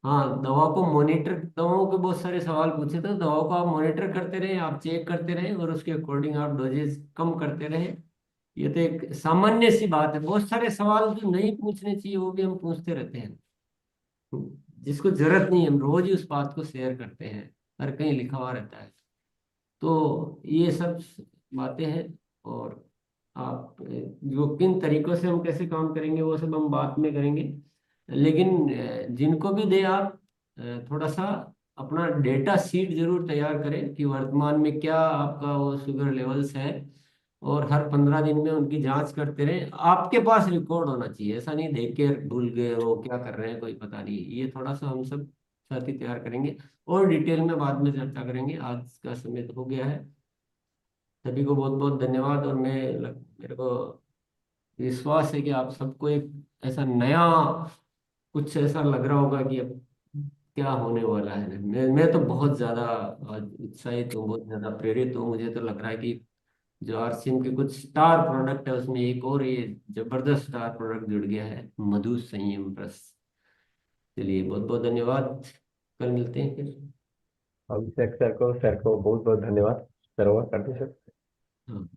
हाँ, दवा को मॉनिटर, दवाओं के बहुत सारे सवाल पूछे, तो दवाओं को आप मॉनिटर करते रहें, आप चेक करते रहें और उसके अकॉर्डिंग आप डोजेज कम करते रहें। ये तो एक सामान्य सी बात है। बहुत सारे सवाल जो नहीं पूछने चाहिए वो भी हम पूछते रहते हैं, जिसको जरूरत नहीं है हम रोज ही उस बात को शेयर करते हैं, हर कहीं लिखा हुआ रहता है। तो ये सब बातें हैं। और आप जो किन तरीकों से हम कैसे काम करेंगे वो सब हम बाद में करेंगे। लेकिन जिनको भी दे आप थोड़ा सा अपना डेटा शीट जरूर तैयार करें कि वर्तमान में क्या आपका वो शुगर लेवल्स है, और हर 15 दिन में उनकी जांच करते रहें। आपके पास रिकॉर्ड होना चाहिए, ऐसा नहीं देख के भूल गए वो क्या कर रहे हैं कोई पता नहीं। ये थोड़ा सा हम सब साथ ही तैयार करेंगे और डिटेल में बाद में चर्चा करेंगे। आज का समय तो हो गया है। सभी को बहुत बहुत धन्यवाद। और मेरे को विश्वास है कि आप सबको एक ऐसा नया कुछ ऐसा लग रहा होगा कि अब क्या होने वाला है। मैं तो बहुत ज्यादा आज उत्साहित हूँ, बहुत ज्यादा प्रेरित हूँ। मुझे तो लग रहा है कि जो आरसीएम के कुछ स्टार प्रोडक्ट है उसमें एक और ये जबरदस्त स्टार प्रोडक्ट जुड़ गया है, मधु संयम रस। चलिए, बहुत बहुत धन्यवाद। कल मिलते हैं फिर। अभिषेक सर को बहुत बहुत धन्यवाद। सर, करते सर। हाँ।